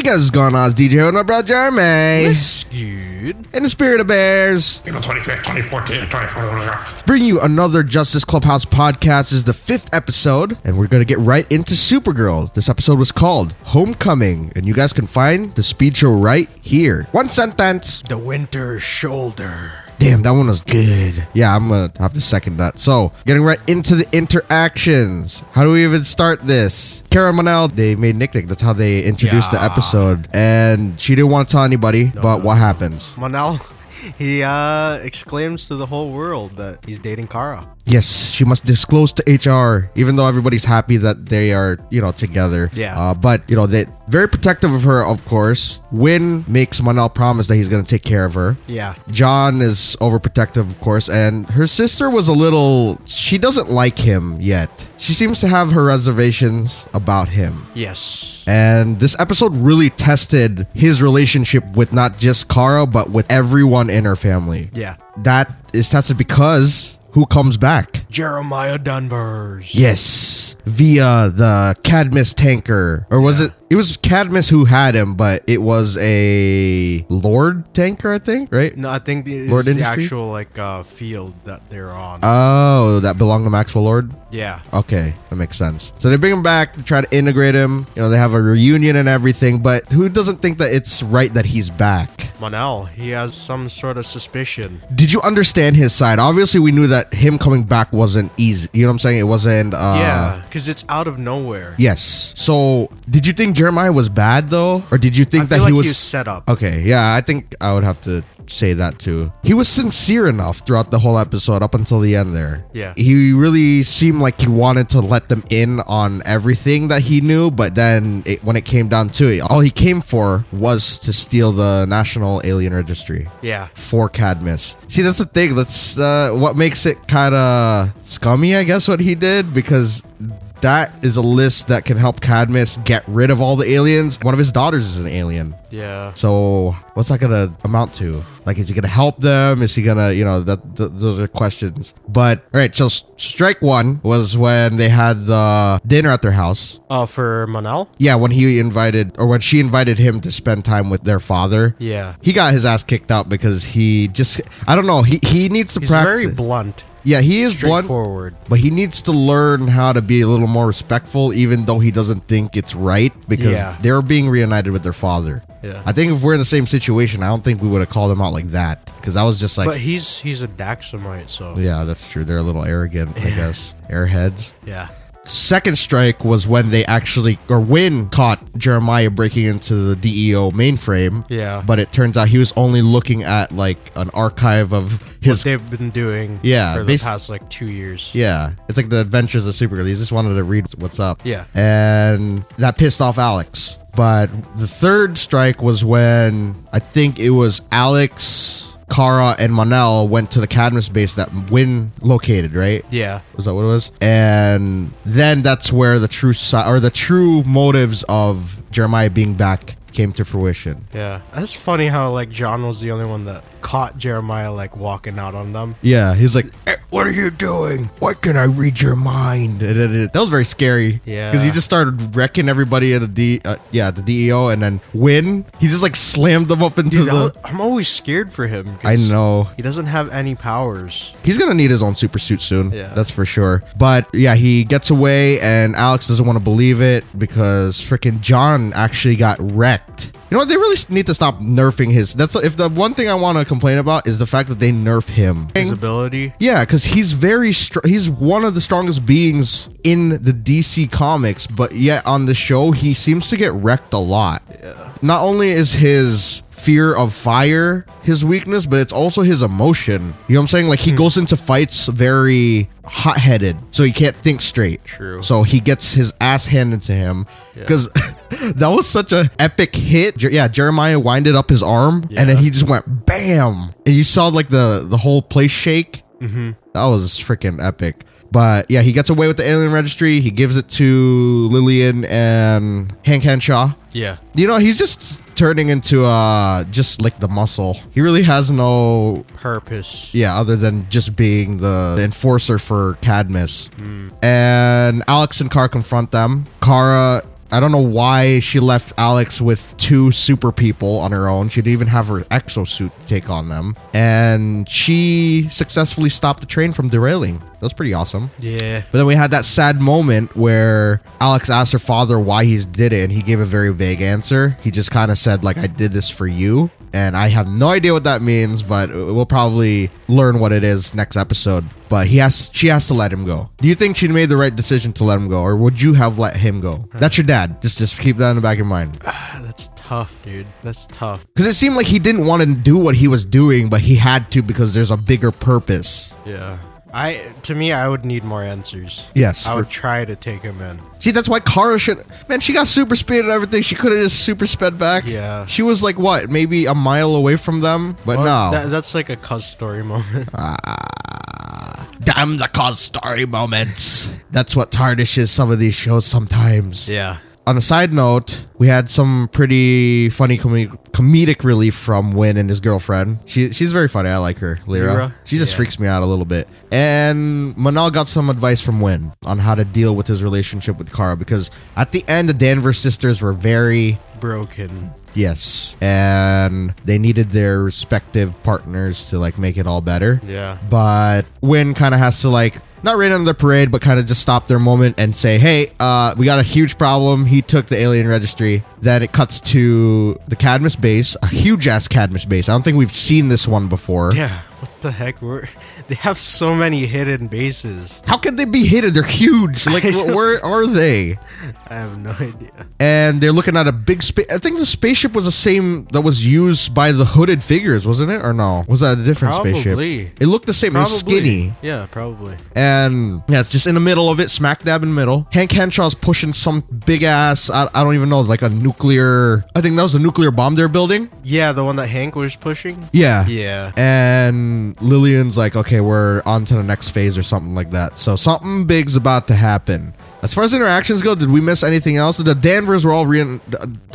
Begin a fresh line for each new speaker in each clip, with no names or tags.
Hey guys, what's going on? It's DJ and my brother Jeremy.
What's good?
In the spirit of bears,
April 25th, 2014, 2014.
bring you another Justice Clubhouse podcast. This is the 5th episode, and we're going to get right into Supergirl. This episode was called Homecoming, and you guys can find the speed show right here. One sentence.
The Winter Shoulder.
Damn, that one was good. Yeah, I'm going to have to second that. So, getting right into the interactions. How do we even start this? Kara and Manel, they made Nick Nick. That's how they introduced the episode. And she didn't want to tell anybody, but what happens?
Manel, he exclaims to the whole world that he's dating Kara.
Yes, she must disclose to HR, even though everybody's happy that they are, together.
Yeah.
But, they very protective of her, of course. Wynn makes Manel promise that he's going to take care of her.
Yeah.
John is overprotective, of course. And her sister was she doesn't like him yet. She seems to have her reservations about him.
Yes.
And this episode really tested his relationship with not just Kara, but with everyone in her family.
Yeah.
That is tested because who comes back?
Jeremiah Danvers.
Yes, via the Cadmus tanker. Or was it? It was Cadmus who had him, but it was a Lord tanker, I think, right?
No, I think
Lord
it's the
Industry?
actual field that they're on.
Oh, that belonged to Maxwell Lord?
Yeah.
Okay, that makes sense. So they bring him back to try to integrate him. They have a reunion and everything, but who doesn't think that it's right that he's back?
Manel, he has some sort of suspicion.
Did you understand his side? Obviously, we knew that him coming back wasn't easy. You know what I'm saying? It wasn't...
Yeah, because it's out of nowhere.
Yes. So, did you think Jeremiah was bad, though? Or did you think that he was
set up?
Okay, yeah, I think I would have to say that too. He was sincere enough throughout the whole episode up until the end there.
Yeah.
He really seemed like he wanted to let them in on everything that he knew, but then when it came down to it, all he came for was to steal the National Alien Registry.
Yeah.
For Cadmus. See, that's the thing. That's what makes it kind of scummy, I guess, what he did, because that is a list that can help Cadmus get rid of all the aliens. One of his daughters is an alien.
Yeah.
So what's that gonna amount to? Like, is he gonna help them? Is he gonna, those are questions. But all right, so strike one was when they had the dinner at their house.
For Manel?
Yeah, when she invited him to spend time with their father.
Yeah.
He got his ass kicked out because he just, I don't know, he needs to
He's
practice.
very blunt.
Yeah, he is blunt,
straightforward,
but he needs to learn how to be a little more respectful, even though he doesn't think it's right, because they're being reunited with their father.
Yeah.
I think if we're in the same situation, I don't think we would have called him out like that, because that was just like...
But he's a Daxamite, so...
Yeah, that's true. They're a little arrogant, I guess. Airheads.
Yeah.
Second strike was when Wynn caught Jeremiah breaking into the DEO mainframe.
Yeah.
But it turns out he was only looking at like an archive of
what they've been doing for the past 2 years.
Yeah. It's like the adventures of Supergirl. He just wanted to read what's up.
Yeah.
And that pissed off Alex. But the third strike was when I think it was Alex, Kara, and Manel went to the Cadmus base that Wynn located, right?
Yeah.
Was that what it was? And then that's where the true motives of Jeremiah being back came to fruition.
Yeah. That's funny how John was the only one that caught Jeremiah walking out on them.
Yeah, he's like, "Hey, what are you doing? Why can I read your mind?" That was very scary.
Yeah.
Because he just started wrecking everybody at the DEO, and then Wynn, he just slammed them up into
I'm always scared for him.
I know.
He doesn't have any powers.
He's gonna need his own super suit soon.
Yeah.
That's for sure. But yeah, he gets away, and Alex doesn't want to believe it because freaking John actually got wrecked. You know what? They really need to stop nerfing his. If the one thing I want to complain about is the fact that they nerf him.
His ability?
Yeah, because he's very he's one of the strongest beings in the DC comics, but yet on the show, he seems to get wrecked a lot.
Yeah.
Not only is his fear of fire his weakness, but it's also his emotion. You know what I'm saying? He goes into fights very hot-headed, so he can't think straight.
True.
So he gets his ass handed to him because that was such a epic hit. Jeremiah winded up his arm and then he just went bam, and you saw the whole place shake.
Mm-hmm.
That was freaking epic. But yeah, he gets away with the alien registry. He gives it to Lillian and Hank Henshaw.
Yeah.
He's just turning into just the muscle. He really has no
purpose.
Yeah, other than just being the enforcer for Cadmus. And Alex and Kara confront them. Kara I don't know why she left Alex with 2 super people on her own. She didn't even have her exosuit to take on them. And she successfully stopped the train from derailing. That was pretty awesome.
Yeah.
But then we had that sad moment where Alex asked her father why he did it, and he gave a very vague answer. He just kind of said, like, I did this for you. And I have no idea what that means, but we'll probably learn what it is next episode. But she has to let him go. Do you think she made the right decision to let him go, or would you have let him go? That's your dad. Just keep that in the back of your mind.
That's tough, dude. That's tough.
Because it seemed like he didn't want to do what he was doing, but he had to because there's a bigger purpose.
Yeah. To me, I would need more answers.
Yes.
I would try to take him in.
See, that's why Kara should... Man, she got super speed and everything. She could have just super sped back.
Yeah.
She was like, what, maybe a mile away from them? But no.
That's like a cuz story moment.
Damn the cause story moments. That's what tarnishes some of these shows sometimes.
Yeah.
On a side note, we had some pretty funny comedic relief from Win and his girlfriend. She's very funny. I like her, Lyra. She just freaks me out a little bit. And Manal got some advice from Win on how to deal with his relationship with Kara, because at the end, the Danvers sisters were very...
broken.
Yes. And they needed their respective partners to, like, make it all better.
Yeah.
But Win kind of has to, like... not rain on the parade, but kind of just stop their moment and say, hey, we got a huge problem. He took the alien registry. Then it cuts to the Cadmus base, a huge-ass Cadmus base. I don't think we've seen this one before.
Yeah, what the heck? They have so many hidden bases.
How can they be hidden? They're huge. Like, where are they?
I have no idea.
And they're looking at a big space. I think the spaceship was the same that was used by the hooded figures, wasn't it? Or no? Was that a different spaceship? It looked the same. It was skinny.
Yeah, probably.
And yeah, it's just in the middle of it, smack dab in the middle. Hank Henshaw's pushing some big ass, I don't even know, like a nuclear, I think that was a nuclear bomb they're building.
Yeah, the one that Hank was pushing?
Yeah.
Yeah.
And Lillian's like, okay, we're on to the next phase or something like that. So something big's about to happen. As far as interactions go, did we miss anything else? The Danvers were all I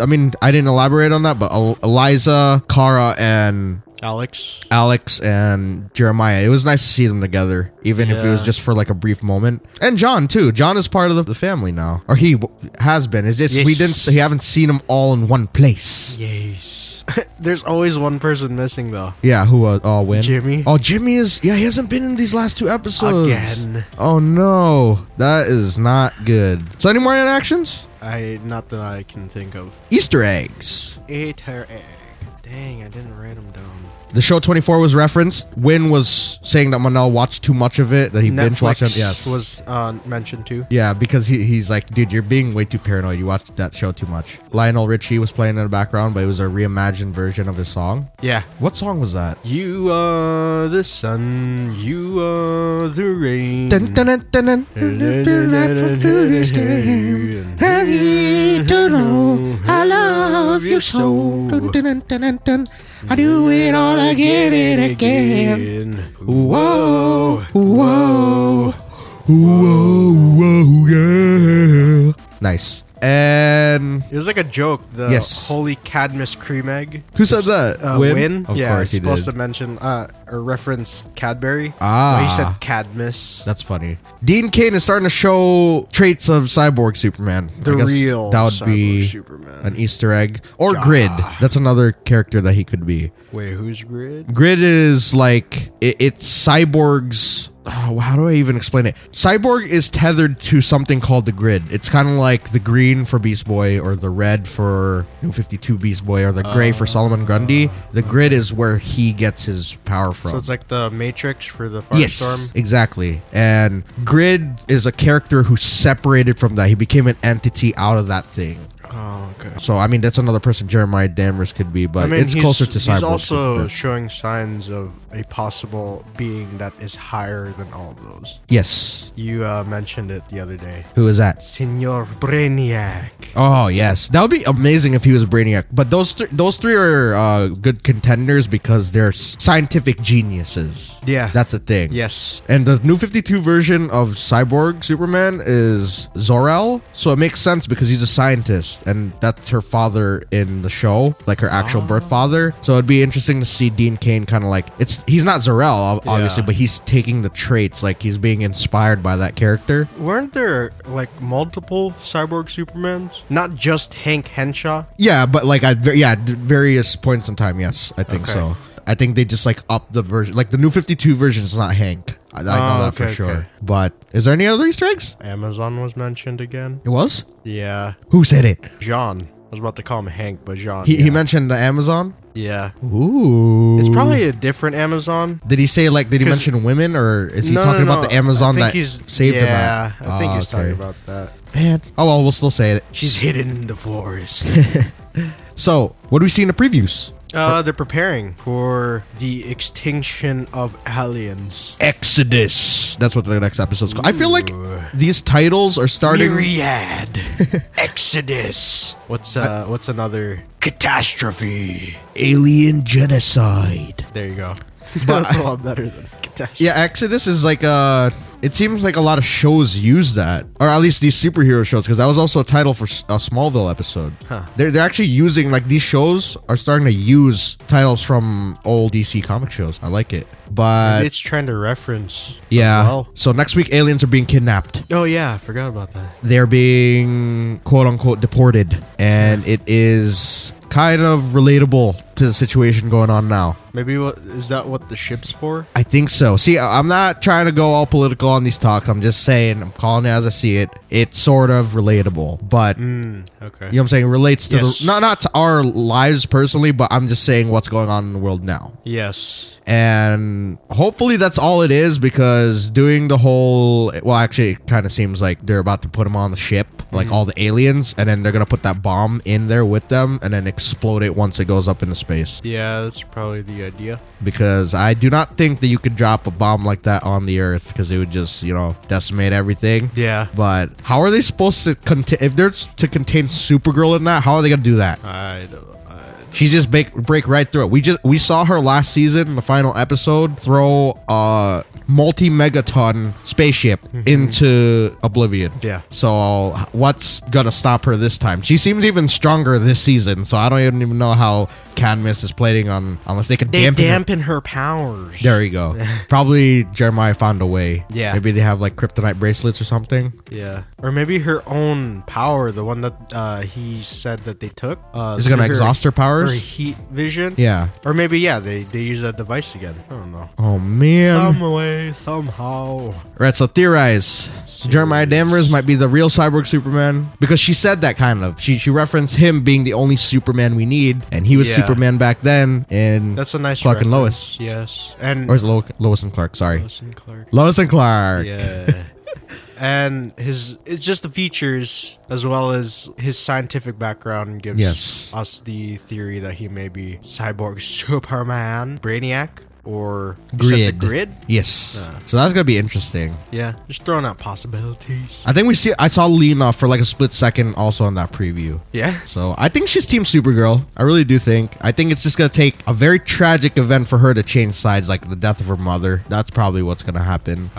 mean, I didn't elaborate on that, but Eliza, Kara, and Alex and Jeremiah. It was nice to see them together, even if it was just for like a brief moment. And John too. John is part of the family now, or he has been. It's just we haven't seen them all in one place.
Yes. There's always one person missing though.
Yeah, who? Win?
Jimmy.
Oh, Jimmy is. Yeah, he hasn't been in these last 2 episodes
again.
Oh no, that is not good. So, any more interactions?
Not that I can think of.
Easter eggs.
Easter egg. Dang, I didn't write them down.
The show 24 was referenced. Win was saying that Manel watched too much of it, that he binge watched it. Yes,
was mentioned too.
Yeah, because he's like, dude, you're being way too paranoid. You watched that show too much. Lionel Richie was playing in the background, but it was a reimagined version of his song.
Yeah.
What song was that?
You are the sun, you are the rain.
Dun, dun, dun, dun, dun. I need to know I love you so. Dun, dun, dun, dun, dun. I do it all again and again. Whoa, whoa, whoa, whoa, yeah. Nice. And
it was like a joke. The holy Cadmus cream egg.
Who said that?
Win?
Of
yeah,
course he
supposed
did.
to mention or reference Cadbury.
Ah,
he said Cadmus.
That's funny. Dean Cain is starting to show traits of Cyborg Superman.
The real
that would
Cyborg
be
Superman.
An Easter egg or Grid. That's another character that he could be.
Wait, who's Grid?
Grid is like it's Cyborg's. Oh, how do I even explain it? Cyborg is tethered to something called the Grid. It's kind of like the green for Beast Boy, or the red for New 52 Beast Boy, or the gray for Solomon Grundy. The Grid is where he gets his power from.
So it's like the Matrix for the Firestorm?
Yes, exactly. And Grid is a character who separated from that. He became an entity out of that thing.
Oh, okay.
So, I mean, that's another person Jeremiah Danvers could be, but it's closer to Cyborg.
He's also showing signs of a possible being that is higher than all of those.
Yes.
You mentioned it the other day.
Who is that?
Senor Brainiac.
Oh, yes. That would be amazing if he was Brainiac. But those three are good contenders because they're scientific geniuses.
Yeah.
That's a thing.
Yes.
And the New 52 version of Cyborg Superman is Zor-El. So it makes sense because he's a scientist. and that's her father in the show, like her actual birth father. So it'd be interesting to see Dean Cain kind of like he's not Zor-El obviously, but he's taking the traits, like he's being inspired by that character.
Weren't there like multiple cyborg Supermans? Not just Hank Henshaw?
Yeah, but like at various points in time, yes, I think so. I think they just like up the version, like the new 52 version is not Hank. I know that for sure. Okay. But is there any other Easter eggs?
Amazon was mentioned again.
It was?
Yeah.
Who said it?
Jean. I was about to call him Hank, but Jean.
He mentioned the Amazon?
Yeah.
Ooh.
It's probably a different Amazon.
Did he say like, did he mention women, or is he talking about the Amazon that saved him?
Yeah, I think he's talking about that.
Man. Oh, well, we'll still say it.
She's hidden in the forest.
So, what do we see in the previews?
They're preparing for the extinction of aliens.
Exodus. That's what the next episode's called. I feel like these titles are starting.
Myriad. Exodus. What's another catastrophe?
Alien genocide.
There you go. That's a lot better than catastrophe.
Yeah, Exodus is like it seems like a lot of shows use that, or at least these superhero shows, because that was also a title for a Smallville episode. They're actually using, like, these shows are starting to use titles from old DC comic shows. I like it, but
maybe it's trying to reference.
Yeah.
As well.
So next week, aliens are being kidnapped.
Oh yeah, I forgot about that.
They're being quote unquote deported, and it is kind of relatable to the situation going on now.
Maybe is that what the ship's for?
I think so. See, I'm not trying to go all political on these talks. I'm just saying, I'm calling it as I see it. It's sort of relatable, but
okay.
You know what I'm saying? It relates to the not to our lives personally, but I'm just saying what's going on in the world now.
Yes.
And hopefully that's all it is, because doing the whole, well, actually it kind of seems like they're about to put them on the ship, like all the aliens, and then they're going to put that bomb in there with them and then explode it once it goes up into space.
Yeah, that's probably the idea.
Because I do not think that you could drop a bomb like that on the Earth, because it would just, decimate everything.
Yeah.
But how are they supposed to if they're to contain Supergirl in that, how are they going to do that?
I don't know.
She just break right through it. We saw her last season in the final episode throw a multi-megaton spaceship into oblivion.
Yeah.
So what's gonna stop her this time? She seems even stronger this season, so I don't even know how Cadmus is planning on, unless they could dampen
her powers.
There you go. Probably Jeremiah found a way.
Yeah.
Maybe they have like kryptonite bracelets or something.
Yeah. Or maybe her own power, the one that he said that they took.
Is it gonna exhaust her powers?
Her heat vision?
Yeah.
Or maybe, they use that device again. I don't know.
Oh, man.
Some way, somehow.
Right, so theorize. Jeremiah Danvers might be the real cyborg Superman, because she said that kind of. She referenced him being the only Superman we need, and he was Superman back then in
that's a nice
Clark
reference.
and Lois.
Yes. And
or is it Lois and Clark? Sorry.
Lois and Clark.
Lois and Clark.
Yeah. And it's just the features as well as his scientific background gives us the theory that he may be cyborg Superman, Brainiac, or Grid.
Yes. So that's gonna be interesting.
Yeah, just throwing out possibilities.
I think I saw Lena for like a split second also in that preview.
Yeah.
So I think she's Team Supergirl. I really do think. I think it's just gonna take a very tragic event for her to change sides, like the death of her mother. That's probably what's gonna happen.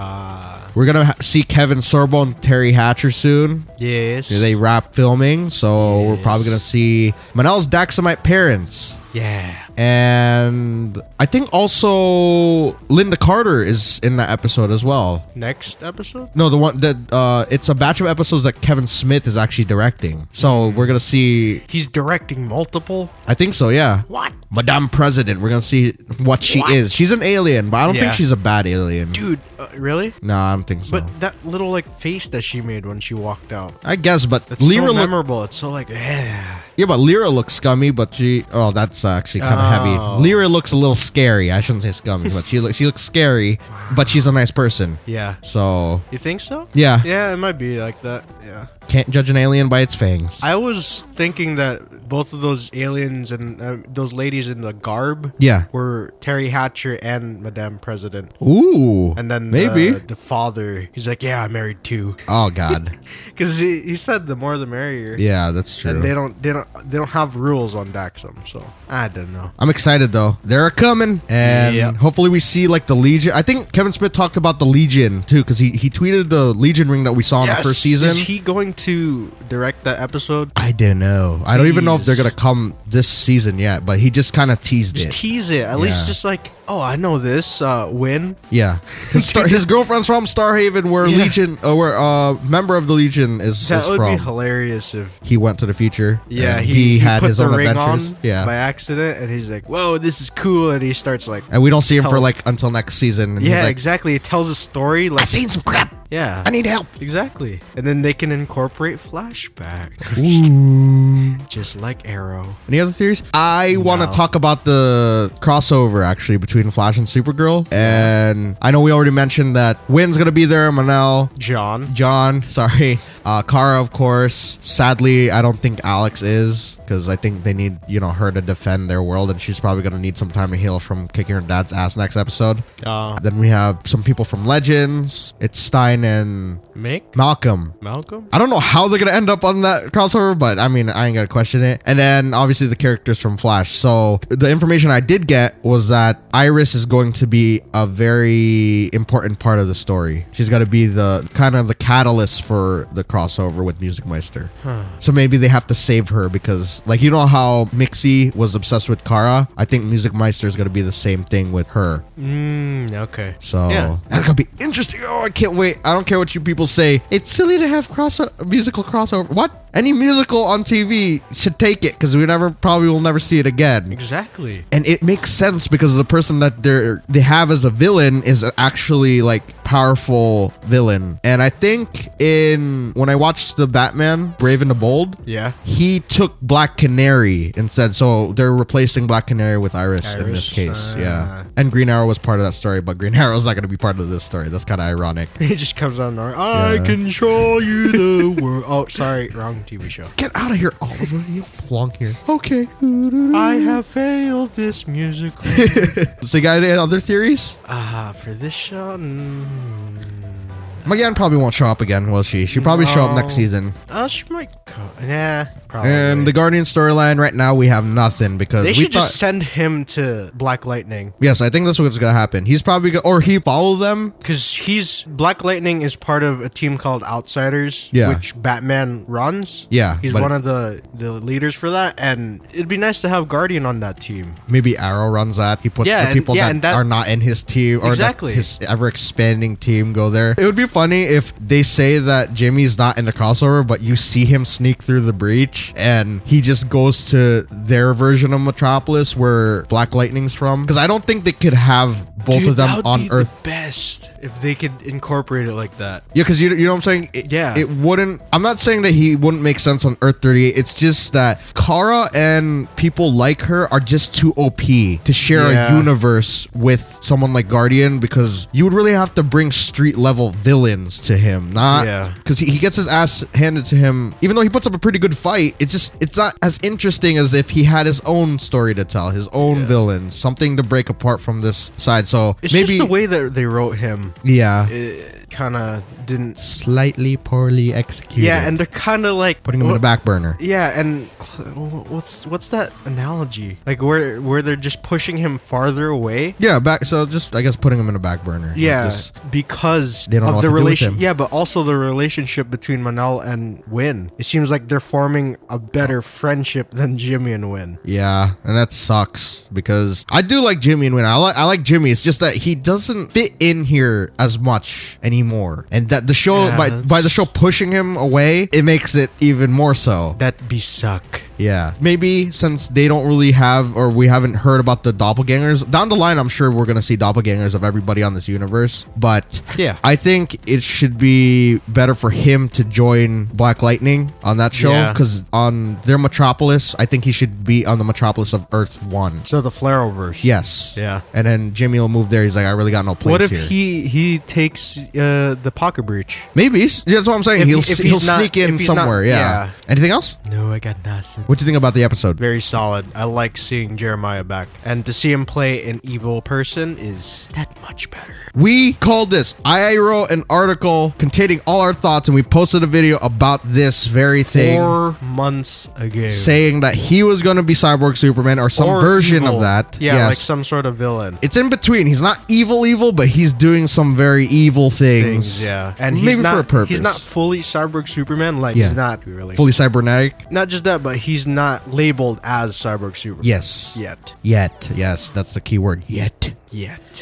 We're gonna see Kevin Sorbo and Terry Hatcher soon.
Yes.
They wrap filming, so we're probably gonna see Manel's Daxamite parents.
Yeah.
And I think also Linda Carter is in that episode as well.
Next episode?
No, the one that it's a batch of episodes that Kevin Smith is actually directing. So we're gonna see.
He's directing multiple?
I think so, yeah.
What?
Madame President. We're gonna see what she is. She's an alien, but I don't think she's a bad alien.
Dude, really?
No, I don't think so.
But that little face that she made when she walked out.
I guess, but
it's so memorable. It's so
yeah, but Lyra looks scummy, but that's actually kind of heavy. Lyra looks a little scary. I shouldn't say scummy, but she looks scary, but she's a nice person.
Yeah.
So.
You think so?
Yeah.
Yeah, it might be like that. Yeah.
Can't judge an alien by its fangs.
I was thinking that both of those aliens and those ladies in the garb were Terry Hatcher and Madame President.
Ooh.
And then
maybe
the father, he's like, yeah, I married two.
Oh God.
Because he said the more the merrier.
Yeah, that's true.
And they don't have rules on Daxam, so I don't know.
I'm excited though. They're coming, and hopefully we see like the Legion. I think Kevin Smith talked about the Legion too, because he tweeted the Legion ring that we saw in the first season.
Is he going to direct that episode?
I don't know. I don't even know if they're
Please.
gonna come this season yet, but he just kind of teased
Just
it.
tease it. At least just like, oh, I know this. Win.
Yeah, his girlfriend's from Starhaven, where Legion, where member of the Legion is
That would
from.
be hilarious if.
He went to the future.
Yeah,
and
he
had
put
his
the
own
ring
adventures.
on
Yeah,
by accident, and he's like, "Whoa, this is cool!" And he starts like,
and we don't see him for
tell-
like until next season. And
yeah,
he's like,
exactly. It tells a story. Like,
I seen some crap.
yeah,
I need help.
exactly. And then they can incorporate flashback,
Ooh.
just like Arrow.
Any other theories? I want to
No.
talk about the crossover actually between Flash and Supergirl. And I know we already mentioned that Wynn's going to be there, Manel, John, sorry. Kara, of course. Sadly, I don't think Alex is, because I think they need, her to defend their world, and she's probably going to need some time to heal from kicking her dad's ass next episode. Then we have some people from Legends. It's Stein and Malcolm. I don't know how they're going to end up on that crossover, but I mean, I ain't going to question it. And then obviously the characters from Flash. So the information I did get was that Iris is going to be a very important part of the story. She's got to be the kind of the catalyst for the crossover with Music Meister. So maybe they have to save her because, like, you know how Mixie was obsessed with Kara? I think Music Meister is going to be the same thing with her.
Okay.
So
Yeah.
that's going to be interesting. Oh, I can't wait. I don't care what you people say. It's silly to have musical crossover. What? Any musical on TV should take it because we probably will never see it again.
Exactly.
And it makes sense because the person that they have as a villain is actually like powerful villain. And I think when I watched the Batman Brave and the Bold, he took Black Canary instead. So they're replacing Black Canary with Iris in this case. Yeah. And Green Arrow was part of that story, but Green Arrow's not going to be part of this story. That's kind of ironic.
He just comes on. I can show you the world. Oh, sorry, wrong TV show.
Get out of here, Oliver. You belong here. Okay.
I have failed this musical.
So you got any other theories?
For this show,
McGann probably won't show up again, will she? She'll probably show up next season.
She might. Probably.
And the Guardian storyline right now, we have nothing because
They
we
should
thought,
just send him to Black Lightning.
Yes, I think that's what's gonna happen. He's probably or he follow them.
Because Black Lightning is part of a team called Outsiders, which Batman runs.
Yeah,
He's
but
one of the leaders for that, and it'd be nice to have Guardian on that team.
Maybe Arrow runs that. He puts the people that are not in his team or his ever expanding team go there. It would be funny if they say that Jimmy's not in the crossover, but you see him sneak through the breach and he just goes to their version of Metropolis where Black Lightning's from. Because I don't think they could have both of them on Earth.
The best if they could incorporate it like that.
Yeah, because you know what I'm saying? It wouldn't. I'm not saying that he wouldn't make sense on Earth 38. It's just that Kara and people like her are just too OP to share a universe with someone like Guardian, because you would really have to bring street level villains to him. Because he gets his ass handed to him. Even though he puts up a pretty good fight, it's not as interesting as if he had his own story to tell, his own villains, something to break apart from this side. So
it's
maybe
just the way that they wrote him.
Yeah.
It kind of didn't.
Slightly poorly executed.
Yeah, and they're kind of like
putting him in the back burner.
Yeah, and what's that analogy? Like where they're just pushing him farther away?
Yeah, so just I guess putting him in the back burner.
Yeah, because
they don't know
of the relation.
Yeah,
but also the relationship between Manel and Wynn. It seems like they're forming a better friendship than Jimmy and Wynn.
Yeah, and that sucks because I do like Jimmy and Wynn. I like Jimmy. It's just that he doesn't fit in here as much anymore, and that the show by the show pushing him away, it makes it even more so.
That'd be suck.
Yeah, maybe since they don't really have, or we haven't heard about the doppelgangers down the line, I'm sure we're gonna see doppelgangers of everybody on this universe. But
yeah,
I think it should be better for him to join Black Lightning on that show, because on their Metropolis, I think he should be on the Metropolis of Earth 1.
So the Flareoverse.
Yes.
Yeah.
And then Jimmy will move there. He's like, I really got no place here.
What if he takes the pocket breach?
Maybe. That's what I'm saying. He'll sneak in somewhere. Yeah. Anything else?
No, I got nothing.
What do you think about the episode?
Very solid. I like seeing Jeremiah back. And to see him play an evil person is that much better.
We called this. I wrote an article containing all our thoughts, and we posted a video about this very thing.
4 months ago.
Saying that he was going to be Cyborg Superman or some version
evil.
of that.
Yeah,
yes.
like some sort of villain.
It's in between. He's not evil, but he's doing some very evil things.
Yeah. And
maybe for a purpose.
He's not fully Cyborg Superman. Like, he's not really.
Fully cybernetic?
Not just that, but he's not labeled as Cyborg Superman.
Yes.
Yet.
Yes, that's the key word. Yet.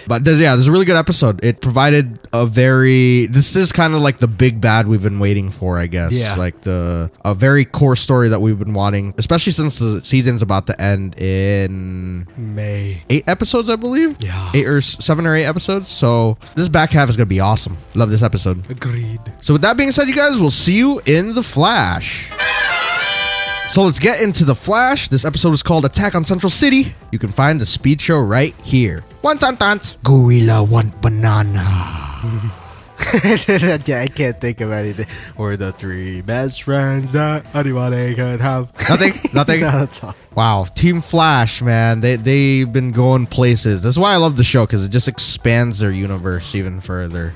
But there's a really good episode. It provided this is kind of like the big bad we've been waiting for, I guess.
Yeah.
Like a very core story that we've been wanting, especially since the season's about to end in
May.
8 episodes, I believe.
Yeah.
7 or 8 episodes. So this back half is going to be awesome. Love this episode.
Agreed.
So with that being said, you guys, we'll see you in The Flash. So let's get into The Flash. This episode is called Attack on Central City. You can find the speed show right here. One sentence. Gorilla want banana.
I can't think of anything. We're the 3 best friends that anybody could have.
Nothing?
No, that's all.
Wow, Team Flash, man. They've been going places. That's why I love the show, because it just expands their universe even further.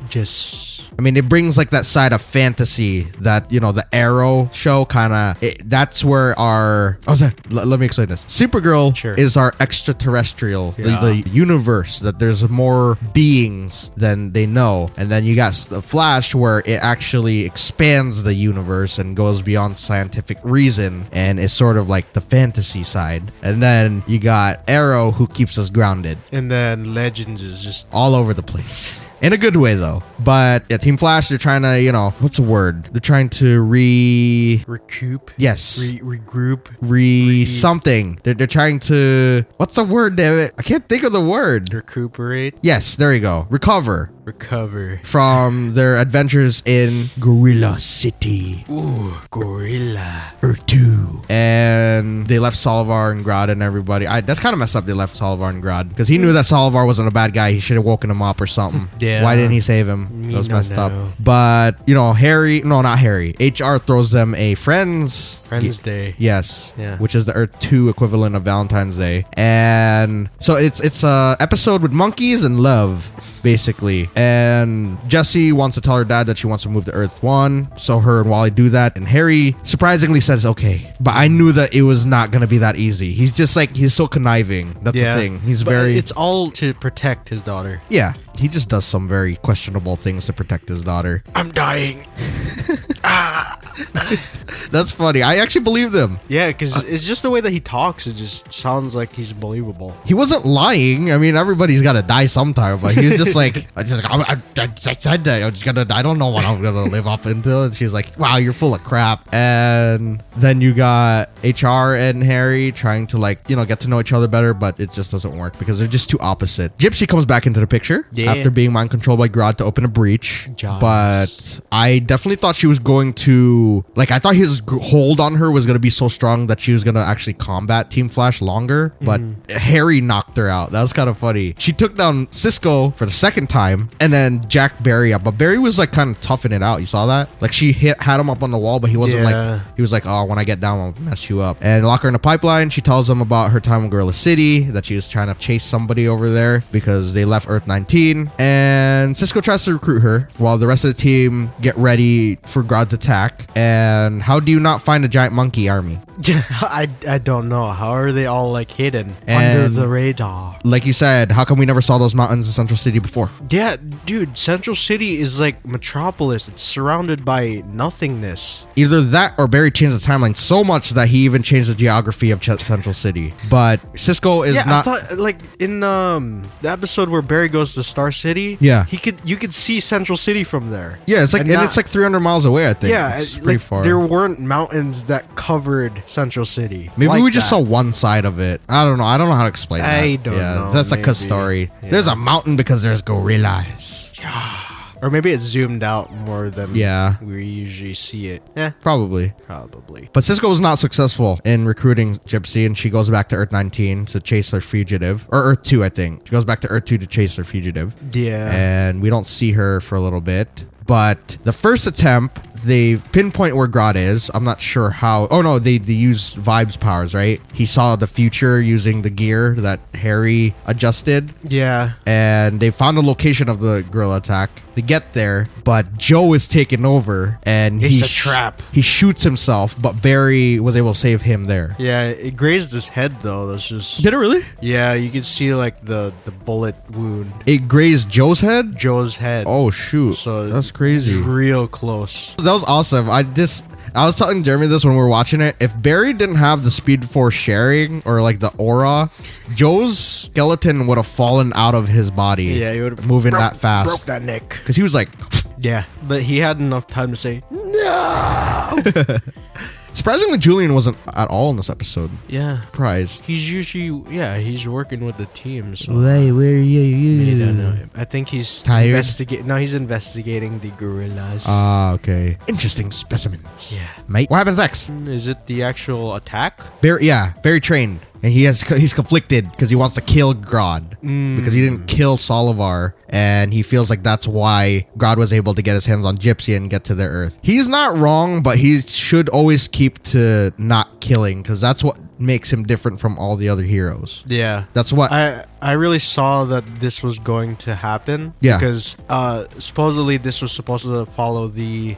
It brings like that side of fantasy that, the Arrow show kind of, that's where let me explain this. Supergirl is our extraterrestrial, the universe, that there's more beings than they know. And then you got the Flash, where it actually expands the universe and goes beyond scientific reason and is sort of like the fantasy side. And then you got Arrow, who keeps us grounded.
And then Legends is just
all over the place. In a good way, though. But yeah, Team Flash, they're trying to, what's the word? They're trying to
recoup.
Yes.
Regroup.
Something. They're trying to, what's the word, damn it? I can't think of the word.
Recuperate.
Yes, there you go. Recover from their adventures in Gorilla City.
Ooh, Gorilla.
Earth 2. And they left Solovar and Grodd and everybody. That's kind of messed up. They left Solovar and Grodd, because he knew that Solovar wasn't a bad guy. He should have woken him up or something.
Yeah.
Why didn't he save him? That was messed up. But not Harry. HR throws them a Friends
Day.
Yes.
Yeah.
Which is the Earth 2 equivalent of Valentine's Day. And so it's a episode with monkeys and love, basically. And Jessie wants to tell her dad that she wants to move to Earth 1. So her and Wally do that. And Harry surprisingly says, okay. But I knew that it was not going to be that easy. He's just he's so conniving. That's the thing. It's
all to protect his daughter.
Yeah. He just does some very questionable things to protect his daughter.
I'm dying.
That's funny. I actually believe them.
Yeah, because it's just the way that he talks. It just sounds like he's believable.
He wasn't lying. Everybody's got to die sometime, but he was just like, I said that. I don't know what I'm going to live up until. And she's like, wow, you're full of crap. And then you got HR and Harry trying to get to know each other better, but it just doesn't work because they're just too opposite. Gypsy comes back into the picture after being mind controlled by Grodd to open a breach. But I definitely thought she was going to, I thought his hold on her was going to be so strong that she was going to actually combat Team Flash longer. But Harry knocked her out. That was kind of funny. She took down Cisco for the second time and then jacked Barry up. But Barry was kind of toughing it out. You saw that? She had him up on the wall, but he wasn't he was like, oh, when I get down, I'll mess you up. And lock her in a pipeline. She tells him about her time in Gorilla City, that she was trying to chase somebody over there because they left Earth 19. And Cisco tries to recruit her while the rest of the team get ready for Grodd's attack. And how do you not find a giant monkey army?
I don't know. How are they all hidden under the radar?
Like you said, how come we never saw those mountains in Central City before?
Yeah, dude, Central City is like Metropolis. It's surrounded by nothingness.
Either that or Barry changed the timeline so much that he even changed the geography of Central City. But Cisco is not.
I thought, in the episode where Barry goes to Star City, you could see Central City from there.
Yeah, it's it's 300 miles away, I think.
Yeah,
it's pretty far.
There weren't mountains that covered Central City.
Maybe we just saw one side of it. I don't know. I don't know how to explain that.
I don't know.
That's like a story. Yeah. There's a mountain because there's gorillas.
Yeah. Or maybe it's zoomed out more than we usually see it. Yeah.
Probably. But Cisco was not successful in recruiting Gypsy, and she goes back to Earth 19 to chase her fugitive. Or Earth 2, I think. She goes back to Earth 2 to chase her fugitive.
Yeah.
And we don't see her for a little bit. But the first attempt, they pinpoint where Grodd is. I'm not sure how. Oh no, they use Vibes powers, right? He saw the future using the gear that Harry adjusted.
Yeah.
And they found the location of the gorilla attack. They get there, but Joe is taken over, and
It's a trap.
He shoots himself, but Barry was able to save him there.
Yeah, it grazed his head though. That's just.
Did it really?
Yeah, you can see like the bullet wound.
It grazed Joe's head?
Joe's head.
Oh shoot.
So
that's crazy.
It's real close.
That was awesome. I was telling Jeremy this when we were watching it. If Barry didn't have the Speed Force sharing or like the aura, Joe's skeleton would have fallen out of his body.
Yeah, he would have
moving that fast.
Broke that neck.
Because he was like,
yeah, but he had enough time to say no.
surprisingly, Julian wasn't at all in this episode.
Yeah,
surprised.
He's usually he's working with the team. So
where are you?
I don't know him. I think he's
tired.
He's investigating the gorillas.
Ah, okay. Interesting specimens.
Yeah,
mate. What happens next?
Is it the actual attack?
Barry trained. And he's conflicted because he wants to kill Grodd because he didn't kill Solivar, and he feels like that's why Grodd was able to get his hands on Gypsy and get to their Earth. He's not wrong, but he should always keep to not killing because that's what makes him different from all the other heroes.
Yeah,
that's what
I really saw that this was going to happen.
Yeah,
because supposedly this was supposed to follow the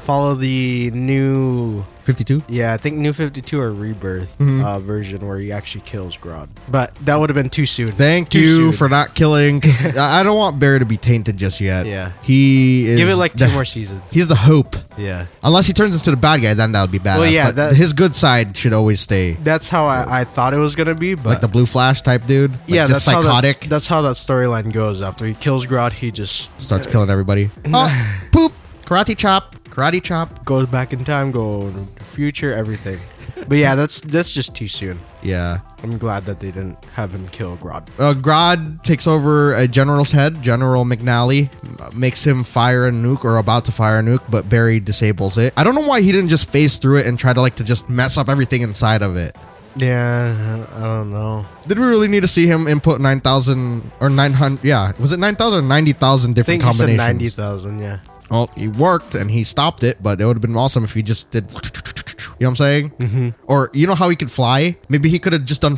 follow the new
52.
Yeah, I think New 52 or Rebirth version where he actually kills Grodd. But that would have been too soon.
Thank you for not killing, because I don't want Barry to be tainted just yet.
Yeah.
He is...
Give it like 2 more seasons.
He's the hope.
Yeah.
Unless he turns into the bad guy, then that would be badass. Well, yeah. But his good side should always stay.
That's how I thought it was going to be. But
like the Blue Flash type dude? Like
yeah,
just psychotic?
That's how that storyline goes. After he kills Grodd, he just...
starts killing everybody. Oh, poop. Karate chop.
Goes back in time, go to the future, everything. But yeah, that's just too soon.
Yeah.
I'm glad that they didn't have him kill Grodd.
Grodd takes over a general's head. General McNally makes him fire a nuke, or about to fire a nuke, but Barry disables it. I don't know why he didn't just phase through it and try to just mess up everything inside of it.
Yeah, I don't know.
Did we really need to see him input 9,000 or 900? Yeah, was it 9,000 or 90,000 different combinations?
I think he said 90,000, yeah.
Well, he worked and he stopped it, but it would have been awesome if he just did... You know what I'm saying? Mm-hmm. Or you know how he could fly? Maybe he could have just done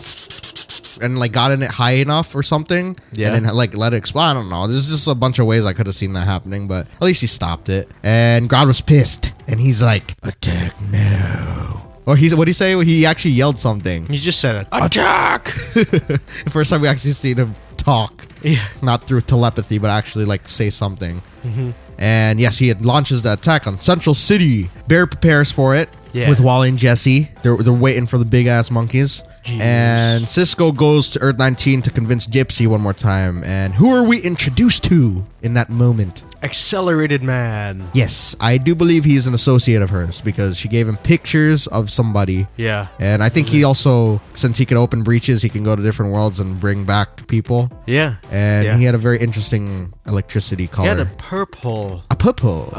and gotten it high enough or something. Yeah. And then let it explode. I don't know. There's just a bunch of ways I could have seen that happening, but at least he stopped it. And Grodd was pissed. And he's like, attack now. Or what'd he say? He actually yelled something.
He just said it. Attack!
The first time we actually seen him talk.
Yeah.
Not through telepathy, but actually say something. Mm-hmm. And yes, he launches the attack on Central City. Bear prepares for it with Wally and Jesse. They're waiting for the big ass monkeys. Jeez. And Cisco goes to Earth 19 to convince Gypsy one more time. And who are we introduced to in that moment?
Accelerated Man.
Yes, I do believe he's an associate of hers because she gave him pictures of somebody.
Yeah.
And I think he also, since he can open breaches, he can go to different worlds and bring back people.
Yeah.
And he had a very interesting electricity color.
He had a purple.
A purple.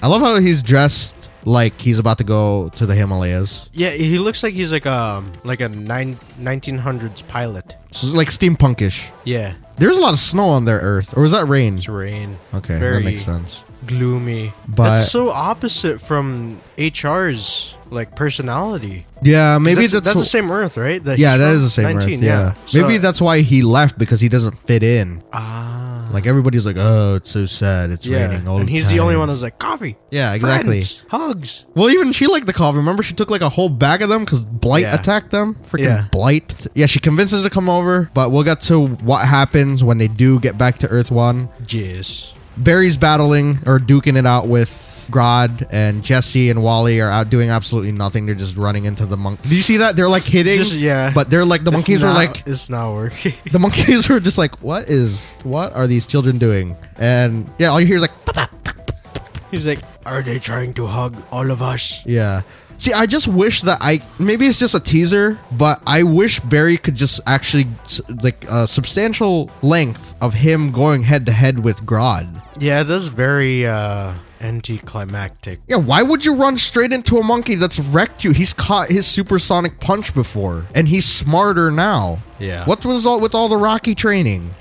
I love how he's dressed like he's about to go to the Himalayas.
Yeah, he looks like he's like a 1900s pilot.
So like steampunkish.
Yeah.
There's a lot of snow on their Earth. Or was that rain?
It's rain.
Okay, that makes sense.
Gloomy.
But
that's so opposite from HR's personality.
Yeah, maybe that's
the same Earth, right?
That is the same 19, Earth. Yeah. Maybe that's why he left, because he doesn't fit in. Everybody's like, oh, it's so sad. It's raining all the time.
And he's the only one who's like, coffee.
Yeah, exactly.
Friends, hugs.
Well, even she liked the coffee. Remember, she took a whole bag of them because Blight attacked them. Freaking Blight. Yeah, she convinces her to come over, but we'll get to what happens when they do get back to Earth 1.
Jeez.
Barry's battling or duking it out with Grodd, and Jesse and Wally are out doing absolutely nothing. They're just running into the monk. Did you see that? They're hitting, but they're the monkeys were
it's not working.
The monkeys were just what are these children doing? And yeah, all you hear is
he's like, are they trying to hug all of us?
Yeah. See, I just wish that maybe it's just a teaser, but I wish Barry could just actually a substantial length of him going head to head with Grodd.
Yeah, that's very anticlimactic.
Yeah, why would you run straight into a monkey that's wrecked you? He's caught his supersonic punch before, and he's smarter now.
Yeah.
What was with all the Rocky training?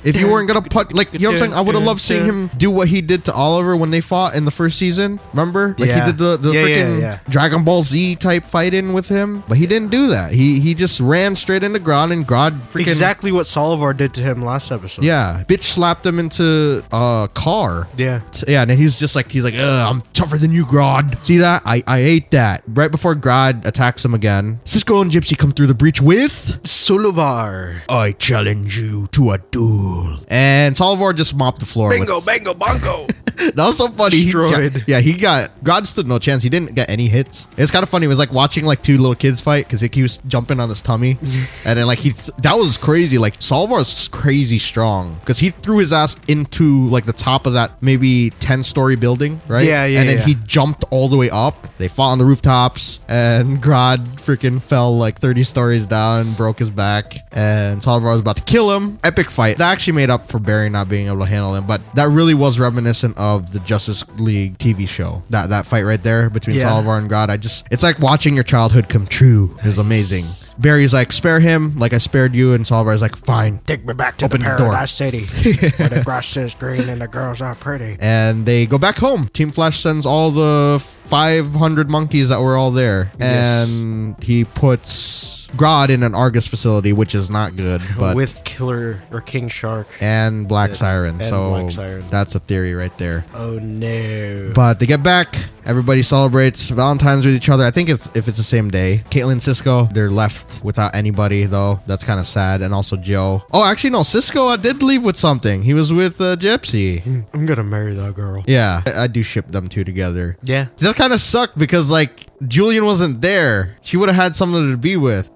if you weren't gonna put like, you know what I'm saying? I would have loved seeing him do what he did to Oliver when they fought in the first season. Remember? Like he did the freaking Dragon Ball Z type fight in with him, but he didn't do that. He just ran straight into Grodd, and Grodd freaking
exactly what Salvar did to him last episode.
Yeah, bitch slapped him into a car.
Yeah,
and then he's like, I'm tougher than you, Grodd. See that? I ate that. Right before Grodd attacks him again, Cisco and Gypsy come through the breach with
Solovar.
I challenge you to a duel. And Salvar just mopped the floor.
Bango, bongo.
That was so funny.
Destroyed.
Grodd stood no chance. He didn't get any hits. It's kind of funny. It was like watching like two little kids fight because he was jumping on his tummy. And then like that was crazy. Like Salvar's crazy strong because he threw his ass into like the top of that maybe 10-story building, right?
Yeah.
And then he jumped all the way up. They fought on the rooftops, and Grodd freaking fell like 30 stories down, broke his back, and Salvar was about to kill him. Epic fight. That actually made up for Barry not being able to handle him, but that really was reminiscent of the Justice League TV show. That fight right there between Salvar and Grodd. It's like watching your childhood come true. It was amazing. Barry's like, spare him like I spared you, and Salvar's like, fine.
Take me back to the Paradise City where the grass is green and the girls are pretty.
And they go back home. Team Flash sends all the 500 monkeys that were all there, and he puts Grodd in an Argus facility, which is not good, but
with Killer or King Shark
and Black Siren.
Black Siren.
That's a theory right there.
Oh no!
But they get back. Everybody celebrates Valentine's with each other. I think if it's the same day. Caitlin and Cisco, they're left without anybody though. That's kind of sad. And also Joe. Oh, actually no. Cisco did leave with something. He was with Gypsy.
I'm gonna marry that girl.
Yeah, I do ship them two together.
Yeah,
that kind of sucked because like Julian wasn't there. She would have had someone to be with.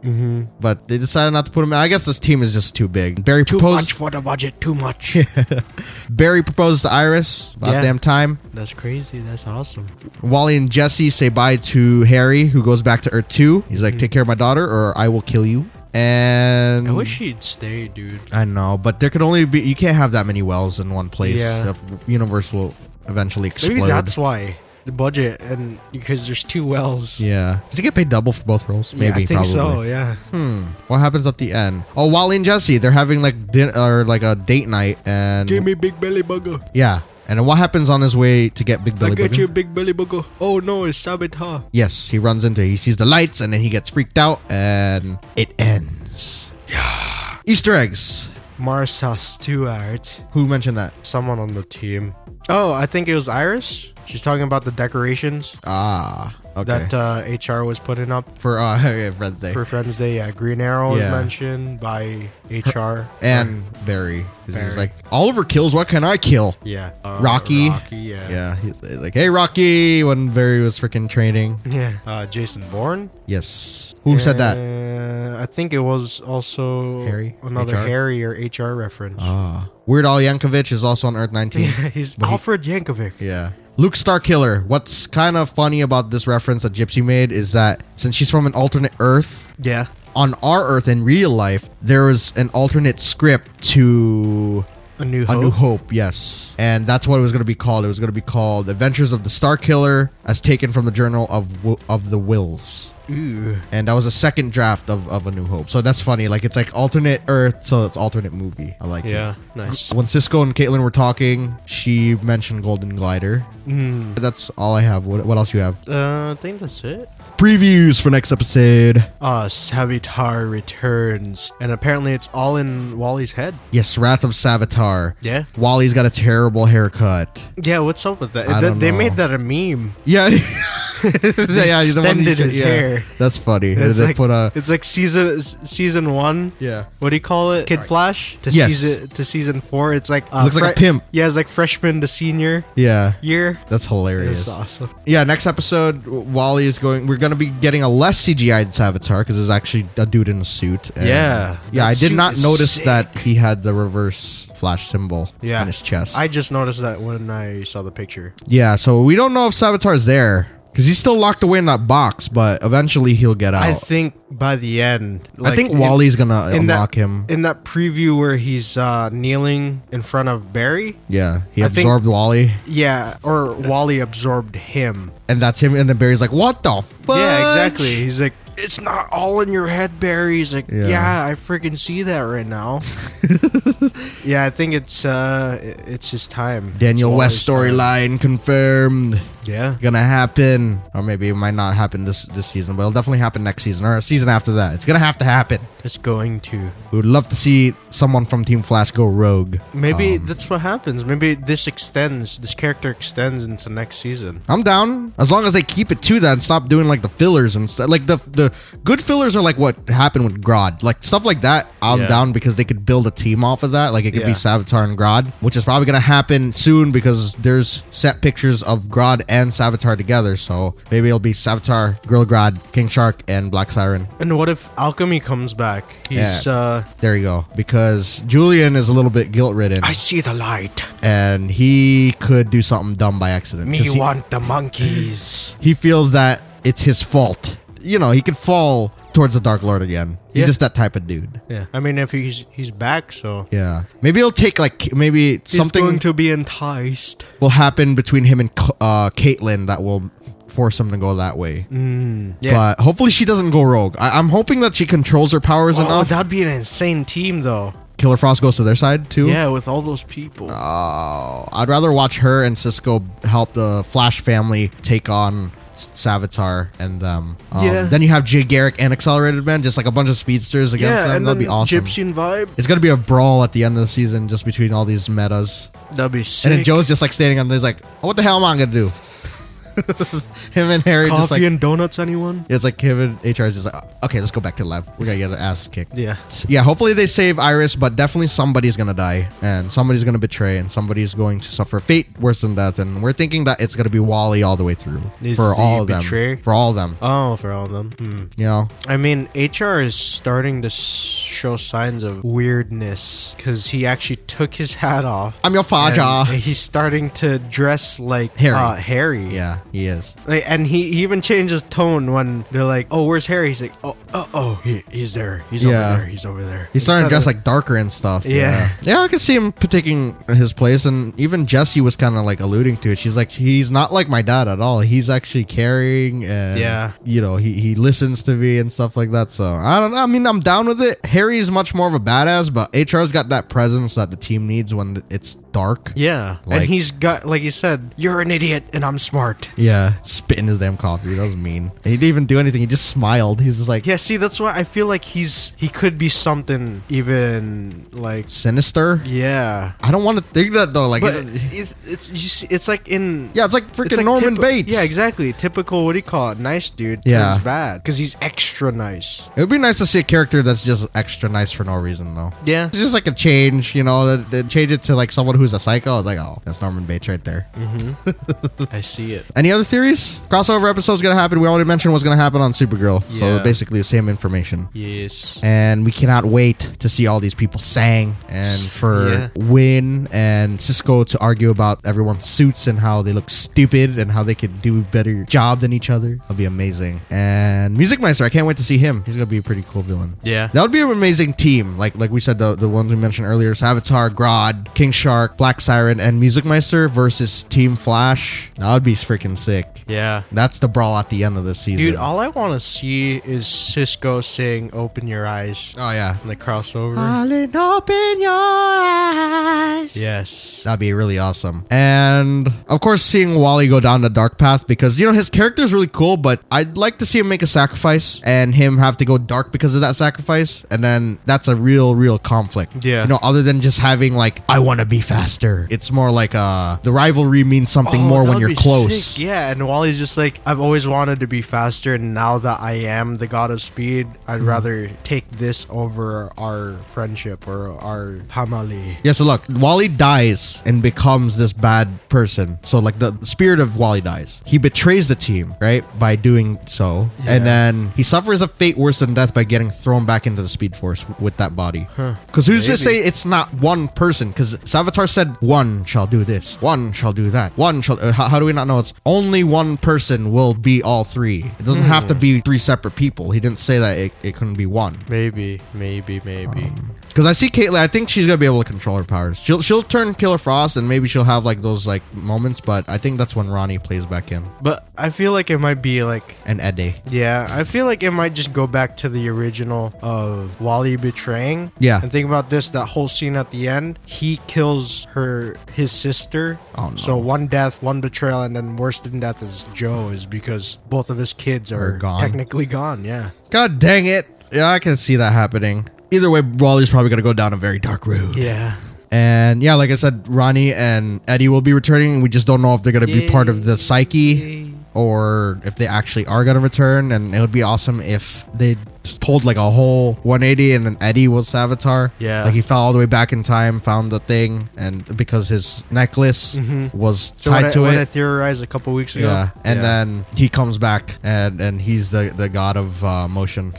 But they decided not to put him in. I guess this team is just too big. Barry
too
proposed
much for the budget. Too much.
Barry proposed to Iris. About damn time.
That's crazy. That's awesome.
Wally and Jesse say bye to Harry, who goes back to Earth 2. He's like, take care of my daughter or I will kill you. And
I wish he'd stay, dude.
I know, but there could only be, you can't have that many wells in one place.
Yeah.
The universe will eventually explode.
Maybe that's why. The budget, and because there's two wells.
Yeah. Does he get paid double for both roles? Maybe,
yeah, I think
probably.
so, yeah.
What happens at the end? Oh, Wally and Jesse, they're having like dinner or like a date night, and
give me Big Belly Bugger.
Yeah. And then what happens on his way to get Big Belly Bugger?
I get you, Big Belly Bugger. Oh no, it's Saboteur.
Yes, he sees the lights, and then he gets freaked out, and it ends.
Yeah.
Easter eggs.
Martha Stewart.
Who mentioned that?
Someone on the team. Oh, I think it was Iris. She's talking about the decorations. Okay. That HR was putting up
for Friends Day.
For Friends Day, yeah. Green Arrow was mentioned by HR
and Barry. He's like, Oliver kills. What can I kill?
Yeah.
Rocky.
Rocky, yeah.
Yeah. He's like, hey, Rocky, when Barry was freaking training.
Yeah. Jason Bourne.
Yes. Who said that?
I think it was also
Harry.
Another
HR?
Harry or HR reference.
Weird Al Yankovic is also on Earth 19.
Yeah, he's Alfred Yankovic.
Yeah. Luke Starkiller. What's kind of funny about this reference that Gypsy made is that since she's from an alternate Earth, on our Earth in real life, there was an alternate script to
A New
Hope, yes. And that's what it was going to be called. It was going to be called Adventures of the Starkiller, as taken from the Journal of the Wills.
Ooh.
And that was a second draft of A New Hope. So that's funny. Like, it's like alternate Earth, so it's alternate movie. I like it.
Yeah, nice.
When Cisco and Caitlin were talking, she mentioned Golden Glider. That's all I have. What else you have?
I think that's it.
Previews for next episode.
Savitar returns. And apparently it's all in Wally's head.
Yes, Wrath of Savitar.
Yeah.
Wally's got a terrible haircut.
Yeah, what's up with that? They
know.
made that a meme.
Yeah.
Yeah, he's extended his hair.
That's funny.
It's
They
like season 1.
Yeah.
What do you call it? Kid Flash to season 4. It's like
looks like a pimp.
Yeah, it's like freshman to senior.
Yeah.
Year.
That's hilarious.
That's awesome.
Yeah, next episode, Wally is going. We're going to be getting a less CGI'd Savitar because there's actually a dude in a suit. And
yeah.
I did not notice that he had the reverse Flash symbol on his chest.
I just noticed that when I saw the picture.
Yeah, so we don't know if Savitar's there. Because he's still locked away in that box, but eventually he'll get out.
I think by the end...
I think Wally's going to unlock him.
In that preview where he's kneeling in front of Barry?
Yeah, he absorbed Wally.
Yeah, or Wally absorbed him.
And that's him, and then Barry's like, what the fuck?
Yeah, exactly. He's like, it's not all in your head, Barry. He's like, yeah I freaking see that right now. Yeah, I think it's his time.
Daniel
It's
West
Wally's time.
storyline confirmed.
Yeah.
Gonna happen, or maybe it might not happen this season, but it'll definitely happen next season or a season after that. It's gonna have to happen.
It's going to.
We would love to see someone from Team Flash go rogue.
Maybe that's what happens. Maybe this character extends into next season.
I'm down as long as they keep it to that and stop doing like the fillers and stuff. Like the good fillers are like what happened with Grodd, like stuff like that. I'm down because they could build a team off of that. Like it could be Savitar and Grodd, which is probably gonna happen soon because there's set pictures of Grodd and Savitar together. So maybe it'll be Savitar, Girl Grodd, King Shark, and Black Siren.
And what if Alchemy comes back? He's
There you go. Because Julian is a little bit guilt-ridden.
I see the light.
And he could do something dumb by accident.
Me want the monkeys.
He feels that it's his fault. You know, he could fall towards the Dark Lord again. He's just that type of dude.
Yeah. I mean, if he's back, so.
Yeah. Maybe it'll take
He's
something
going to be enticed.
will happen between him and Caitlyn that will force him to go that way.
Yeah.
But hopefully she doesn't go rogue. I'm hoping that she controls her powers enough.
That'd be an insane team, though.
Killer Frost goes to their side too?
Yeah, with all those people.
Oh, I'd rather watch her and Cisco help the Flash family take on Savitar and them. Then you have Jay Garrick and Accelerated Man, just like a bunch of speedsters against them. That'd be awesome.
Gypsy vibe.
It's gonna be a brawl at the end of the season just between all these metas.
That'd be sick.
And then Joe's just like standing on there, he's like, oh, what the hell am I gonna do? Him and Harry
Coffee
just like,
and donuts, anyone?
it's like him and HR is just like, okay, let's go back to the lab. We gotta get our ass kicked.
Yeah.
Yeah, hopefully they save Iris, but definitely somebody's gonna die, and somebody's gonna betray, and somebody's going to suffer fate worse than death, and we're thinking that it's gonna be Wally all the way through.
Is
For
the
all of
betrayer?
them. For all of them.
Oh, for all of them.
You know?
I mean, HR is starting to show signs of weirdness because he actually took his hat off.
I'm your father.
And he's starting to dress like Harry.
Yeah, he is.
And he even changed his tone when they're like, "Oh, where's Harry?" He's like, he's there. He's over there. He's over there."
He's starting to dress like darker and stuff.
Yeah.
Yeah, I can see him taking his place, and even Jessie was kind of like alluding to it. She's like, he's not like my dad at all. He's actually caring, and you know, he listens to me and stuff like that. So I don't know. I mean, I'm down with it. Harry's much more of a badass, but HR's got that presence that the team needs when it's dark.
Yeah.
Like-
And he's got, like you said, you're an idiot and I'm smart.
Yeah, spitting his damn coffee. That was mean. And he didn't even do anything. He just smiled. He's just like,
Yeah, see, that's why I feel like he could be something even like
sinister.
Yeah.
I don't want to think that though. Like,
But it's like in
yeah, it's like freaking
it's like
Norman Bates.
Yeah, exactly. Typical, what do you call it? Nice dude.
Yeah.
Turns bad because he's extra nice.
It would be nice to see a character that's just extra nice for no reason though.
Yeah.
It's just like a change, you know, that change it to like someone who's a psycho. I was like, oh, that's Norman Bates right there.
I see it.
Any other theories? Crossover episode's gonna happen. We already mentioned what's gonna happen on Supergirl.
Yeah.
So basically the same information.
Yes.
And we cannot wait to see all these people sang and for Win and Cisco to argue about everyone's suits and how they look stupid and how they could do a better job than each other. That'll be amazing. And Music Meister, I can't wait to see him. He's gonna be a pretty cool villain.
Yeah.
That would be an amazing team. Like we said, the ones we mentioned earlier, Savitar, Grodd, King Shark, Black Siren, and Music Meister versus Team Flash. That would be freaking sick.
Yeah.
That's the brawl at the end of this season.
Dude, all I want to see is Cisco saying "Open Your Eyes"
Oh yeah.
in the crossover.
Darling, open your eyes.
Yes.
That'd be really awesome. And of course, seeing Wally go down the dark path, because you know his character is really cool, but I'd like to see him make a sacrifice and him have to go dark because of that sacrifice, and then that's a real conflict.
Yeah.
You know, other than just having like, I want to be faster. It's more like the rivalry means something more when
that'd
you're
be
close.
sick. Yeah, and Wally's just like, I've always wanted to be faster, and now that I am the god of speed, I'd rather take this over our friendship or our family.
Yeah, so look, Wally dies and becomes this bad person. So like the spirit of Wally dies. He betrays the team, right? By doing so.
Yeah.
And then he suffers a fate worse than death by getting thrown back into the Speed Force with that body. Because who's to say it's not one person? Because Savitar said, one shall do this, one shall do that, one shall... How do we not know it's only one person will be all three? It doesn't have to be three separate people. He didn't say that it couldn't be one.
Maybe.
Because I see Caitlyn, I think she's gonna be able to control her powers. She'll turn Killer Frost, and maybe she'll have like those like moments, but I think that's when Ronnie plays back in.
But I feel like it might be like
And Eddie.
Yeah, I feel like it might just go back to the original of Wally betraying.
Yeah.
And think about this, that whole scene at the end, he kills his sister.
Oh, no.
So one death, one betrayal, and then worse than death is Joe, is because both of his kids are
gone.
technically gone. Yeah.
God dang it. Yeah, I can see that happening. Either way, Wally's probably gonna go down a very dark road.
Yeah.
And yeah, like I said, Ronnie and Eddie will be returning. We just don't know if they're gonna be part of the psyche or if they actually are gonna return. And it would be awesome if they pulled like a whole 180 and then Eddie was Savitar.
Yeah.
Like he fell all the way back in time, found the thing, and because his necklace was tied to
what
it.
I theorized a couple weeks ago.
Yeah, and then he comes back and he's the god of motion.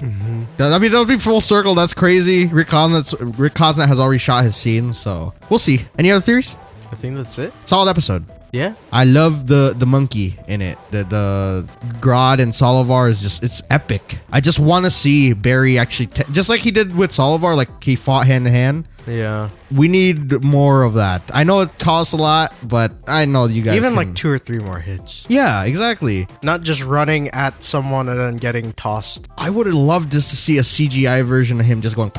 I mean, that would be full circle. That's crazy. Rick Cosnett has already shot his scene, so we'll see. Any other theories?
I think that's it.
Solid episode.
Yeah.
I love the monkey in it. The Grodd and Solivar is just, it's epic. I just want to see Barry actually, just like he did with Solivar, like he fought hand to hand.
Yeah.
We need more of that. I know it costs a lot, but I know you guys
Even
can,
like 2 or 3 more hits.
Yeah, exactly.
Not just running at someone and then getting tossed.
I would have loved just to see a CGI version of him just going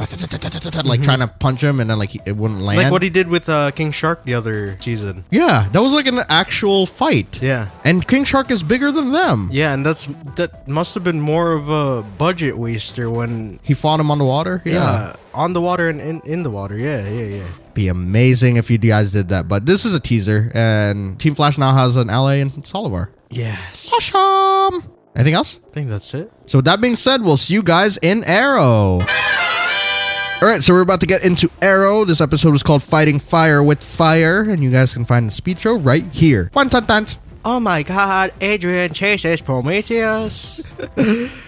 like trying to punch him and then like it wouldn't land.
Like what he did with King Shark the other season.
Yeah, that was like an actual fight.
Yeah.
And King Shark is bigger than them.
Yeah, and that must have been more of a budget waster when
He fought him on the water.
yeah on the water and in the water. Yeah.
Be amazing if you guys did that. But this is a teaser, and Team Flash now has an ally in Solivar.
Yes.
Awesome. Anything else?
I think that's it.
So with that being said, we'll see you guys in Arrow. All right, so we're about to get into Arrow. This episode is called Fighting Fire with Fire, and you guys can find the speed show right here. One sentence.
Oh my god, Adrian chases Prometheus.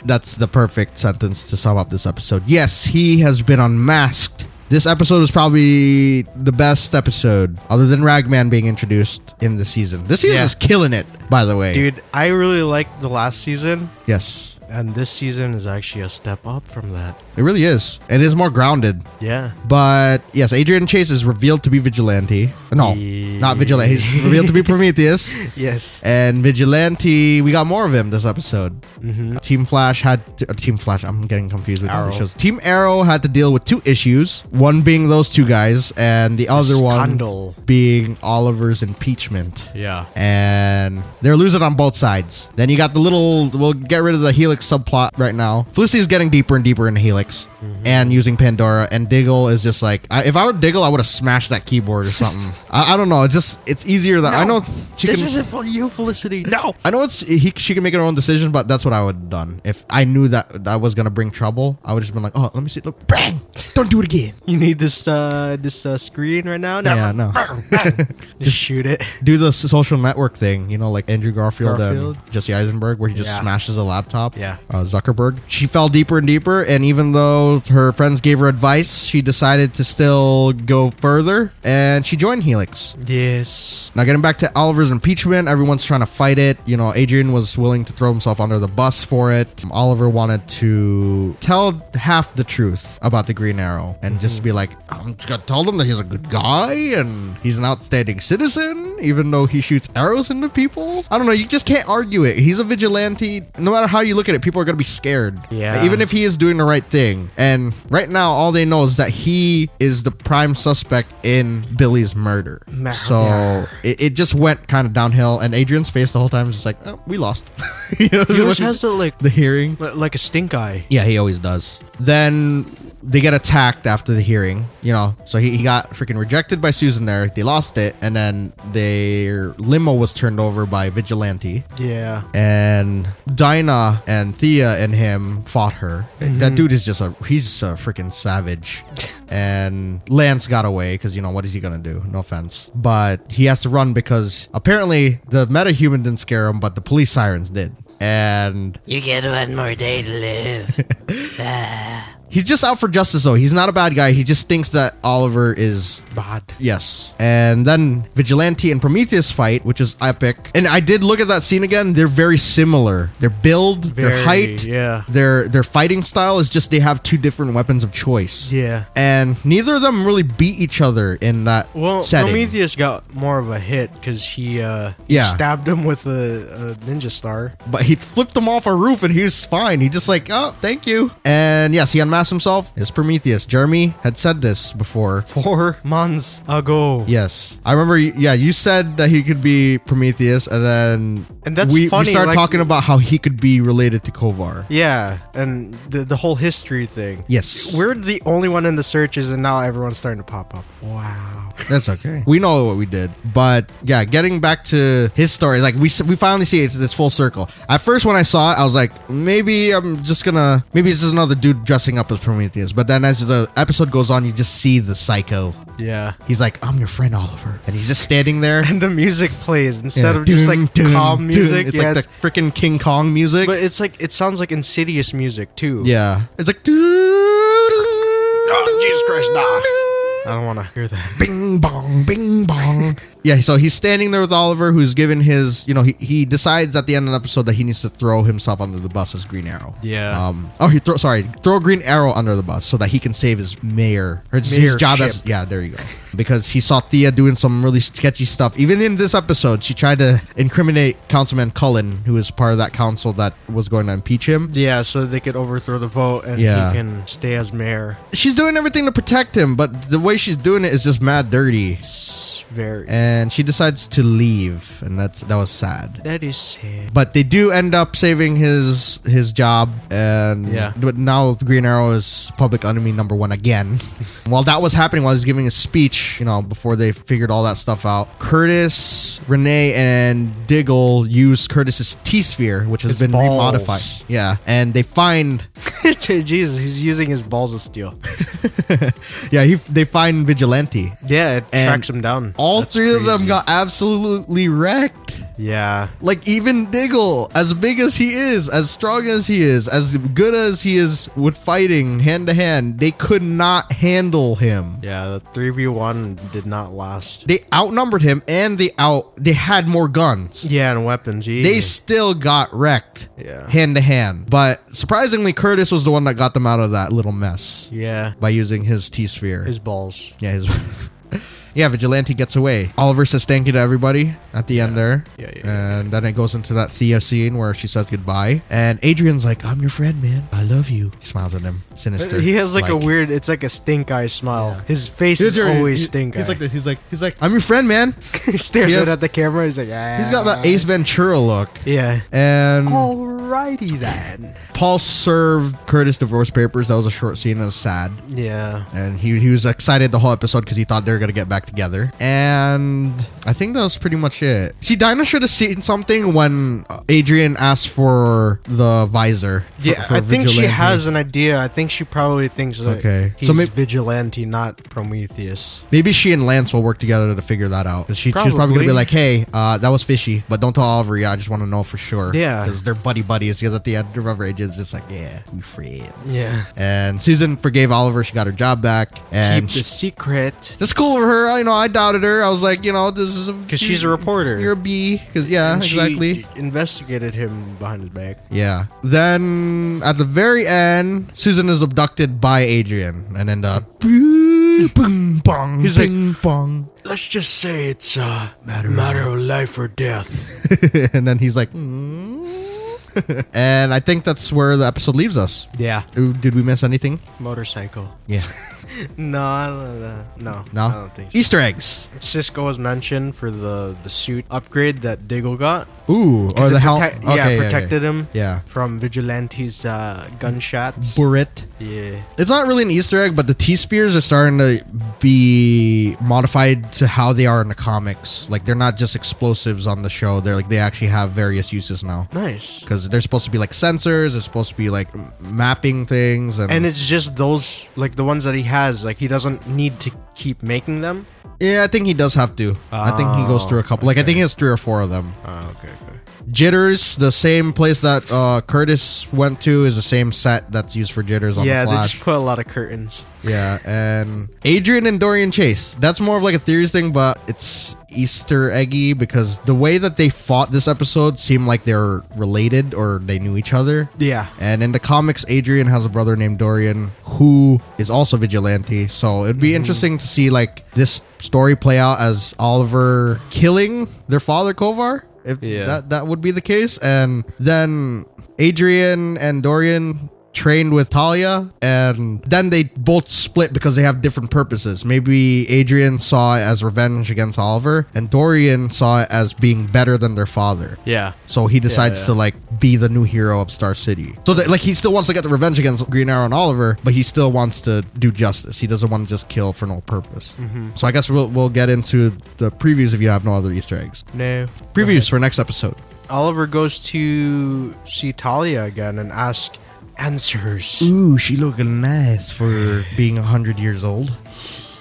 That's the perfect sentence to sum up this episode. Yes, he has been unmasked. This episode was probably the best episode, other than Ragman being introduced in the season. This season is killing it, by the way.
Dude, I really liked the last season.
Yes.
And this season is actually a step up from that.
It really is. It is more grounded.
Yeah.
But yes, Adrian Chase is revealed to be Vigilante. No, not Vigilante. He's revealed to be Prometheus.
Yes.
And Vigilante, we got more of him this episode. Team Flash had to, Team Flash, I'm getting confused with all the shows. Team Arrow had to deal with 2 issues. One being those 2 guys, and the other one being Oliver's impeachment.
Yeah.
And they're losing on both sides. Then you got the little, we'll get rid of the Helix subplot right now. Felicity's getting deeper and deeper into Helix and using Pandora, and Diggle is just like, if I were Diggle, I would have smashed that keyboard or something. I don't know. It's easier that I know she
this
can.
isn't for you, Felicity. No.
I know she can make her own decision, but that's what I would have done if I knew that was gonna bring trouble. I would just been like, oh, let me see, look, bang, don't do it again.
You need this screen right now. No.
Yeah, no.
Just shoot it.
Do the social network thing, you know, like Andrew Garfield and Jesse Eisenberg, where he just smashes a laptop.
Yeah.
Zuckerberg. She fell deeper and deeper, and even though her friends gave her advice, she decided to still go further, and she joined Helix.
Yes.
Now, getting back to Oliver's impeachment, everyone's trying to fight it. You know, Adrian was willing to throw himself under the bus for it. Oliver wanted to tell half the truth about the Green Arrow and just be like, I'm just gonna tell them that he's a good guy and he's an outstanding citizen, even though he shoots arrows into people. I don't know, you just can't argue it. He's a vigilante. No matter how you look at it, people are gonna be scared.
Yeah.
Even if he is doing the right thing. And right now, all they know is that he is the prime suspect in Billy's murder. So it just went kind of downhill, and Adrian's face the whole time is just like, oh, we lost.
You know, he always has the
hearing.
Like a stink eye.
Yeah, he always does. Then they get attacked after the hearing, you know, so he got freaking rejected by Susan there. They lost it, and then their limo was turned over by Vigilante.
Yeah.
And Dinah and Thea and him fought her. That dude is he's a freaking savage. And Lance got away because, you know, what is he gonna do? No offense. But he has to run because apparently the metahuman didn't scare him, but the police sirens did. And
you get 1 more day to live.
He's just out for justice, though. He's not a bad guy. He just thinks that Oliver is
bad.
Yes. And then Vigilante and Prometheus fight, which is epic. And I did look at that scene again. They're very similar. Their build, their height, their fighting style is just they have two different weapons of choice.
Yeah.
And neither of them really beat each other in that setting.
Prometheus got more of a hit because he stabbed him with a ninja star.
But he flipped him off a roof and he was fine. He just like, oh, thank you. And yes, he unmasked himself. It's Prometheus. Jeremy had said this before.
4 months ago.
Yes. I remember, you said that he could be Prometheus, and
that's
we
funny.
We started talking about how he could be related to Kovar.
Yeah, and the whole history thing.
Yes.
We're the only one in the searches, and now everyone's starting to pop up. Wow.
That's okay. We know what we did. But yeah, getting back to his story, like we finally see it's full circle. At first when I saw it, I was like, maybe it's just another dude dressing up as Prometheus. But then as the episode goes on, you just see the psycho.
Yeah.
He's like, I'm your friend, Oliver. And he's just standing there.
And the music plays instead of just like calm music.
It's like the freaking King Kong music.
But it's like, it sounds like Insidious music too.
Yeah. It's like,
oh, Jesus Christ, nah. I don't want to hear that.
Bing bong, bing bong. Yeah, so he's standing there with Oliver, who's given his, he decides at the end of the episode that he needs to throw himself under the bus as Green Arrow.
Yeah.
Throw Green Arrow under the bus so that he can save his his job as, there you go. Because he saw Thea doing some really sketchy stuff. Even in this episode, she tried to incriminate Councilman Cullen, who was part of that council that was going to impeach him.
Yeah, so they could overthrow the vote and he can stay as mayor.
She's doing everything to protect him, but the way she's doing it is just mad dirty.
It's very.
And she decides to leave, and that was sad.
That is sad.
But they do end up saving his job, and but now Green Arrow is public enemy number 1 again. While that was happening, while he's giving his speech, before they figured all that stuff out, Curtis, Renee, and Diggle use Curtis's T-sphere, which has been remodified. Yeah, and they find.
Jesus, he's using his balls of steel.
They find Vigilante.
Yeah, it tracks him down.
All 3 of them got absolutely wrecked.
Yeah.
Like, even Diggle, as big as he is, as strong as he is, as good as he is with fighting hand to hand, they could not handle him.
Yeah, the 3v1 did not last.
They outnumbered him, and they had more guns.
Yeah, and weapons. Yeah.
They still got wrecked.
Yeah.
Hand to hand. But surprisingly, Curtis was the one that got them out of that little mess.
Yeah.
By using his T-sphere.
His balls.
Yeah, his... Yeah, Vigilante gets away. Oliver says thank you to everybody at the end there.
Yeah.
And then it goes into that Thea scene where she says goodbye. And Adrian's like, I'm your friend, man. I love you. He smiles at him. Sinister.
He has like a weird, it's like a stink eye smile. Yeah. His face is always stink eye.
He's like this. He's like, I'm your friend, man.
He stares at the camera. He's like,
He's got that Ace Ventura look.
Yeah.
And
alrighty then.
Paul served Curtis divorce papers. That was a short scene. It was sad.
Yeah.
And he was excited the whole episode because he thought they were going to get back together. And I think that was pretty much it. See, Dinah should have seen something when Adrian asked for the visor.
I think she has an idea. I think she probably thinks that he's Vigilante, not Prometheus.
Maybe she and Lance will work together to figure that out. She's probably going to be like, hey, that was fishy, but don't tell Oliver. I just want to know for sure.
Yeah.
Because they're buddies. Because at the end, remember, Adrian's just like, yeah, we friends.
Yeah.
And Susan forgave Oliver. She got her job back. And
keep the secret.
That's cool of her. I doubted her. I was like, this is
because she's a reporter.
You're a B. Because exactly.
She investigated him behind his back.
Yeah. Then at the very end, Susan is abducted by Adrian, and then the boom bong.
He's
bing,
like,
bong.
Let's just say it's a matter of life or death.
And then he's like, and I think that's where the episode leaves us.
Yeah.
Did we miss anything?
Motorcycle.
Yeah.
No, I don't know. No,
I
don't think so.
Easter eggs.
Cisco was mentioned for the suit upgrade that Diggle got.
Ooh, or the helmet.
Protected him.
Yeah.
From Vigilante's gunshots.
Burrit.
Yeah.
It's not really an Easter egg, but the T-spheres are starting to be modified to how they are in the comics. Like, they're not just explosives on the show. They're like, they actually have various uses now.
Nice.
Because they're supposed to be like sensors. They're supposed to be like mapping things. And
it's just those, like the ones that he has. Like, he doesn't need to keep making them?
Yeah, I think he does have to. I think he goes through a couple. Like, I think he has 3 or 4 of them.
Okay.
Jitters, the same place that Curtis went to, is the same set that's used for Jitters on the Flash.
Yeah, they just put a lot of curtains.
Yeah, and Adrian and Dorian Chase. That's more of like a theories thing, but it's Easter eggy because the way that they fought this episode seemed like they're related or they knew each other.
Yeah.
And in the comics, Adrian has a brother named Dorian who is also vigilante. So it'd be interesting to see like this story play out as Oliver killing their father, Kovar. If that would be the case. And then Adrian and Dorian trained with Talia, and then they both split because they have different purposes. Maybe Adrian saw it as revenge against Oliver, and Dorian saw it as being better than their father.
Yeah.
So he decides to like be the new hero of Star City. So that like he still wants to get the revenge against Green Arrow and Oliver, but he still wants to do justice. He doesn't want to just kill for no purpose. So I guess we'll get into the previews if you have no other Easter eggs.
No.
Previews for next episode.
Oliver goes to see Talia again and ask answers.
Ooh, she looking nice for being 100 years old.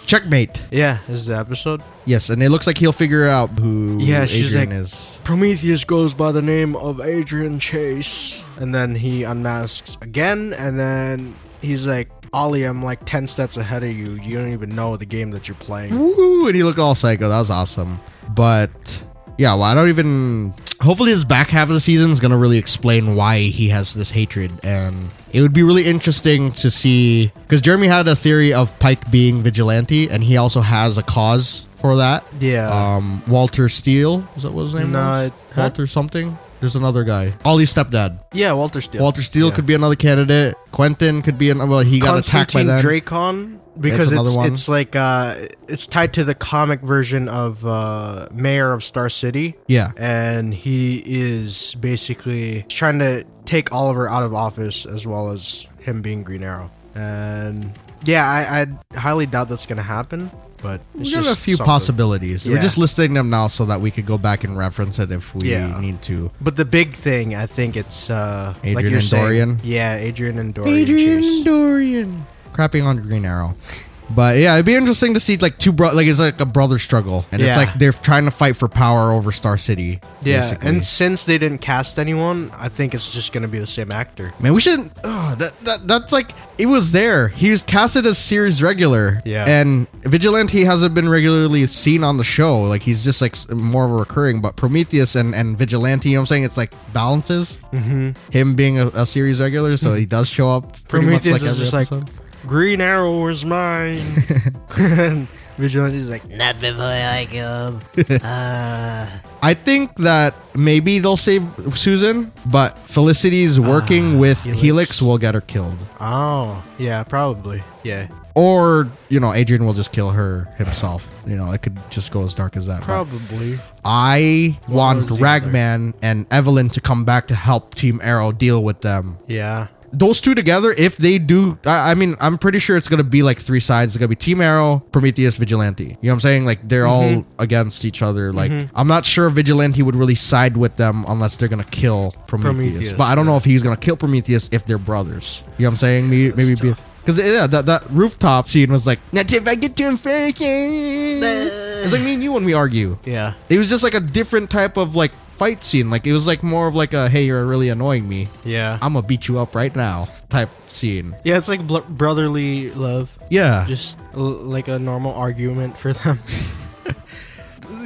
Checkmate.
Yeah, this is the episode.
Yes, and it looks like he'll figure out who
she's
Adrian
like,
is.
Prometheus goes by the name of Adrian Chase. And then he unmasks again, and then he's like, Ollie, I'm like 10 steps ahead of you. You don't even know the game that you're playing.
Woo! And he looked all psycho. That was awesome. But yeah, well, I don't even... Hopefully this back half of the season is going to really explain why he has this hatred. And it would be really interesting to see... Because Jeremy had a theory of Pike being vigilante, and he also has a cause for that.
Yeah.
Walter Steele. Is that what his name was? Walter something? There's another guy. Ollie's stepdad.
Yeah, Walter Steele.
Walter Steele could be another candidate. Quentin could be well, he got attacked by them.
Dracon, because it's like it's tied to the comic version of Mayor of Star City.
Yeah.
And he is basically trying to take Oliver out of office as well as him being Green Arrow. And yeah, I highly doubt that's going to happen. But it's
we got a few possibilities. We're just listing them now so that we could go back and reference it if we need to.
But the big thing, I think it's
Adrian
like you're
and
saying,
Dorian.
Yeah, Adrian and Dorian.
Adrian
Chase.
and Dorian. Crapping on Green Arrow. But yeah, it'd be interesting to see like it's like a brother struggle, and it's like they're trying to fight for power over Star City.
Yeah,
basically.
And since they didn't cast anyone, I think it's just gonna be the same actor.
Man, we shouldn't. That's like it was there. He was casted as series regular.
Yeah,
and Vigilante hasn't been regularly seen on the show. Like he's just like more of a recurring. But Prometheus and Vigilante, you know what I'm saying? It's like balances. Him being a series regular, so he does show up pretty
Prometheus
much like every episode.
Like, Green Arrow is mine. Vigilante's like, not before I kill him.
I think that maybe they'll save Susan, but Felicity's working with Helix will get her killed.
Oh, yeah, probably. Yeah.
Or, Adrian will just kill her himself. It could just go as dark as that.
Probably.
I want Ragman and Evelyn to come back to help Team Arrow deal with them.
Yeah.
Those two together, if they do, I mean, I'm pretty sure it's going to be like 3 sides. It's going to be Team Arrow, Prometheus, Vigilante. You know what I'm saying? Like, they're all against each other. Like, I'm not sure Vigilante would really side with them unless they're going to kill Prometheus. But I don't know if he's going to kill Prometheus if they're brothers. You know what I'm saying? Maybe be... Because, that rooftop scene was like, not if I get to him first. It's like me and you when we argue.
Yeah.
It was just like a different type of, like, fight scene. Like, it was like more of like a, hey, you're really annoying me.
Yeah.
I'm gonna beat you up right now type scene.
Yeah, it's like brotherly love.
Yeah.
Just like a normal argument for them.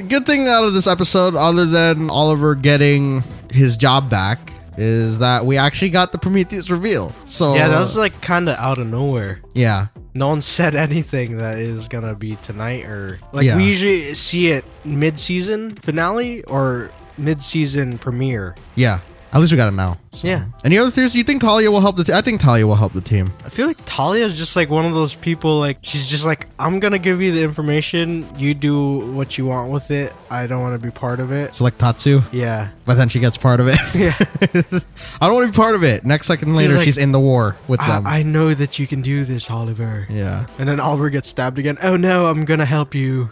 Good thing out of this episode, other than Oliver getting his job back, is that we actually got the Prometheus reveal. So
yeah, that was like kind of out of nowhere.
Yeah.
No one said anything that is gonna be tonight or like we usually see it mid-season finale or mid-season premiere.
Yeah. At least we got it now. So.
Yeah.
Any other theories? Do you think Talia will help the team? I think Talia will help the team.
I feel like Talia is just like one of those people, like, she's just like, I'm going to give you the information. You do what you want with it. I don't want to be part of it.
So like Tatsu?
Yeah.
But then she gets part of it.
Yeah.
I don't want to be part of it. Next second later, she's in the war with them.
I know that you can do this, Oliver.
Yeah.
And then Oliver gets stabbed again. Oh no, I'm going to help you.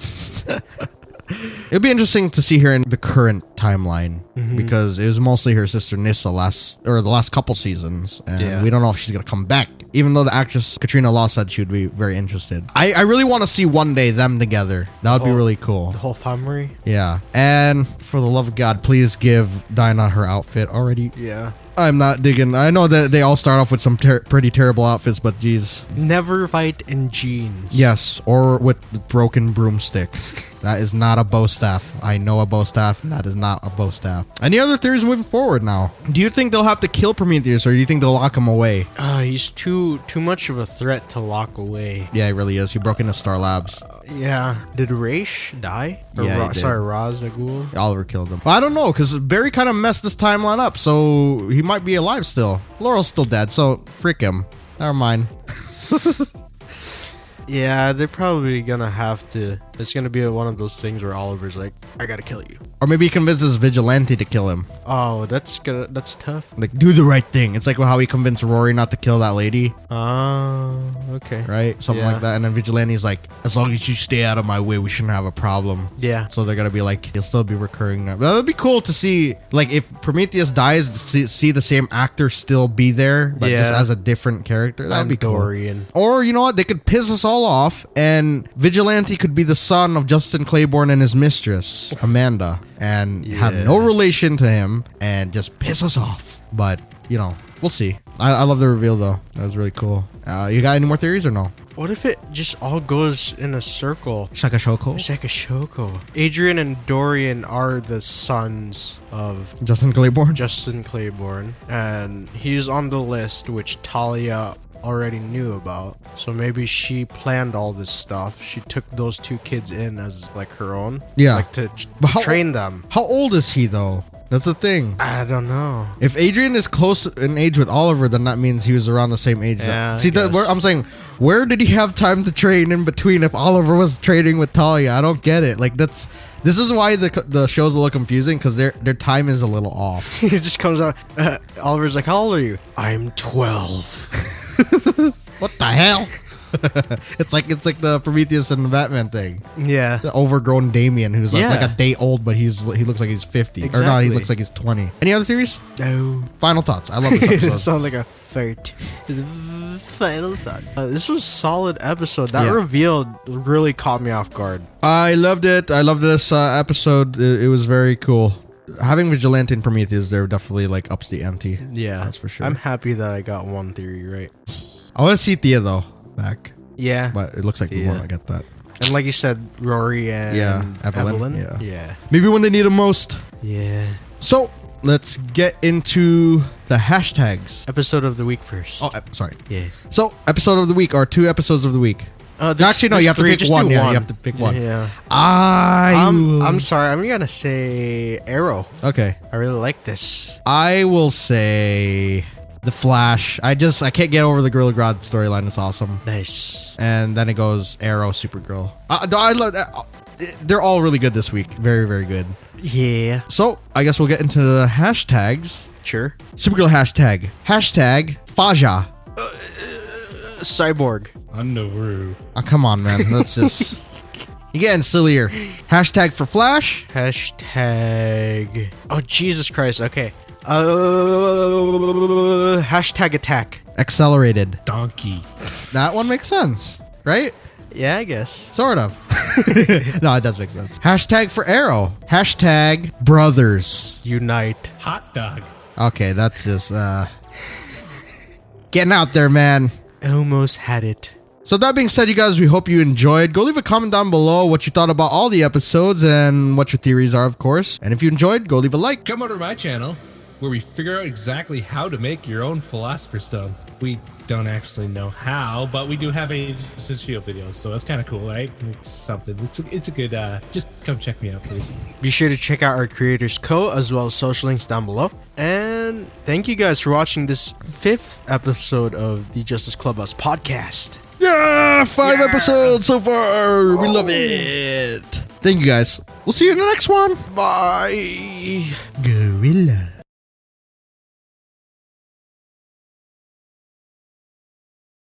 It'd be interesting to see her in the current timeline because it was mostly her sister Nissa the last couple seasons, and we don't know if she's gonna come back even though the actress Katrina Law said she would be very interested. I really want to see one day them together. That would be really cool.
The whole family.
Yeah. And for the love of God, please give Dinah her outfit already.
Yeah.
I'm not digging. I know that they all start off with some pretty terrible outfits, but geez.
Never fight in jeans.
Yes, or with the broken broomstick. That is not a bow staff. I know a bow staff, and that is not a bow staff. Any other theories moving forward now? Do you think they'll have to kill Prometheus, or do you think they'll lock him away?
He's too much of a threat to lock away.
Yeah, he really is. He broke into Star Labs.
Yeah. Did Raish die? Or
Yeah, he did.
Sorry, Ra's al Ghul.
Oliver killed him. Well, I don't know, because Barry kind of messed this timeline up, so he might be alive still. Laurel's still dead, so frick him. Never mind.
Yeah, they're probably gonna have to. It's gonna be one of those things where Oliver's like, I gotta kill you.
Or maybe he convinces Vigilante to kill him.
Oh, that's tough.
Like, do the right thing. It's like how he convinced Rory not to kill that lady.
Okay.
Right? Something like that. And then Vigilante's like, as long as you stay out of my way, we shouldn't have a problem.
Yeah.
So they're going to be like, he'll still be recurring. That would be cool to see, like, if Prometheus dies, to see the same actor still be there, but just as a different character. That would be cool.
Dorian.
Or, you know what? They could piss us all off, and Vigilante could be the son of Justin Claiborne and his mistress, Amanda, and have no relation to him, and just piss us off. But, you know, we'll see. I love the reveal, though. That was really cool. You got any more theories or no?
What if it just all goes in a circle?
Shaka Shoko?
Shaka Shoko. Adrian and Dorian are the sons of
Justin Claiborne?
Justin Claiborne, and he's on the list, which Talia already knew about. So maybe she planned all this stuff. She took those two kids in as like her own.
Yeah.
Like to train them.
How old is he, though? That's the thing.
I don't know.
If Adrian is close in age with Oliver, then that means he was around the same age.
Yeah,
See, I'm saying, where did he have time to train in between if Oliver was training with Talia? I don't get it. Like, this is why the show's a little confusing, because their time is a little off.
It just comes out. Oliver's like, how old are you? I'm 12.
What the hell? It's like the Prometheus and the Batman thing.
Yeah.
The overgrown Damien who's like a day old, but he looks like he's 50.
Exactly.
Or no, he looks like he's 20. Any other theories?
No.
Final thoughts. I love this episode.
It sounds like a fart. Final thoughts. This was a solid episode. That reveal really caught me off guard.
I loved it. I loved this episode. It was very cool. Having Vigilante and Prometheus, they're definitely like ups the ante.
Yeah.
That's for sure.
I'm happy that I got one theory right.
I want to see Thea, though, back.
Yeah.
But it looks like we won't get that.
And like you said, Rory and
Evelyn.
Yeah.
Maybe when they need them most.
Yeah.
So, let's get into the hashtags.
Episode of the week first.
Oh, sorry.
Yeah.
So, episode of the week or 2 episodes of the week. Actually, no, you have to pick one. Yeah, you have to pick one.
Yeah.
I'm
sorry. I'm gonna say Arrow.
Okay.
I really like this.
I will say The Flash. I can't get over the Gorilla Grodd storyline. It's awesome.
Nice.
And then it goes Arrow, Supergirl. I love that. They're all really good this week. Very, very good.
Yeah.
So, I guess we'll get into the hashtags.
Sure.
Supergirl hashtag. Hashtag Faja.
Cyborg.
Underwear.
Oh, come on, man. Let's just... You're getting sillier. Hashtag for Flash.
Hashtag... Oh, Jesus Christ. Okay. Hashtag attack.
Accelerated.
Donkey.
That one makes sense, right?
Yeah, I guess.
Sort of. No, it does make sense. Hashtag for Arrow. Hashtag brothers.
Unite.
Hot dog.
Okay, that's just getting out there, man.
Almost had it.
So that being said, you guys, we hope you enjoyed. Go leave a comment down below what you thought about all the episodes and what your theories are, of course. And if you enjoyed, go leave a like.
Come over to my channel where we figure out exactly how to make your own Philosopher's Stone. We don't actually know how, but we do have a Shield videos, so that's kind of cool, right? It's something. It's a good. Just come check me out, please.
Be sure to check out our creators' code as well as social links down below. And thank you guys for watching this 5th episode of the Justice Clubhouse Podcast.
Yeah, 5 episodes so far. We love it. Thank you guys. We'll see you in the next one.
Bye.
Gorilla.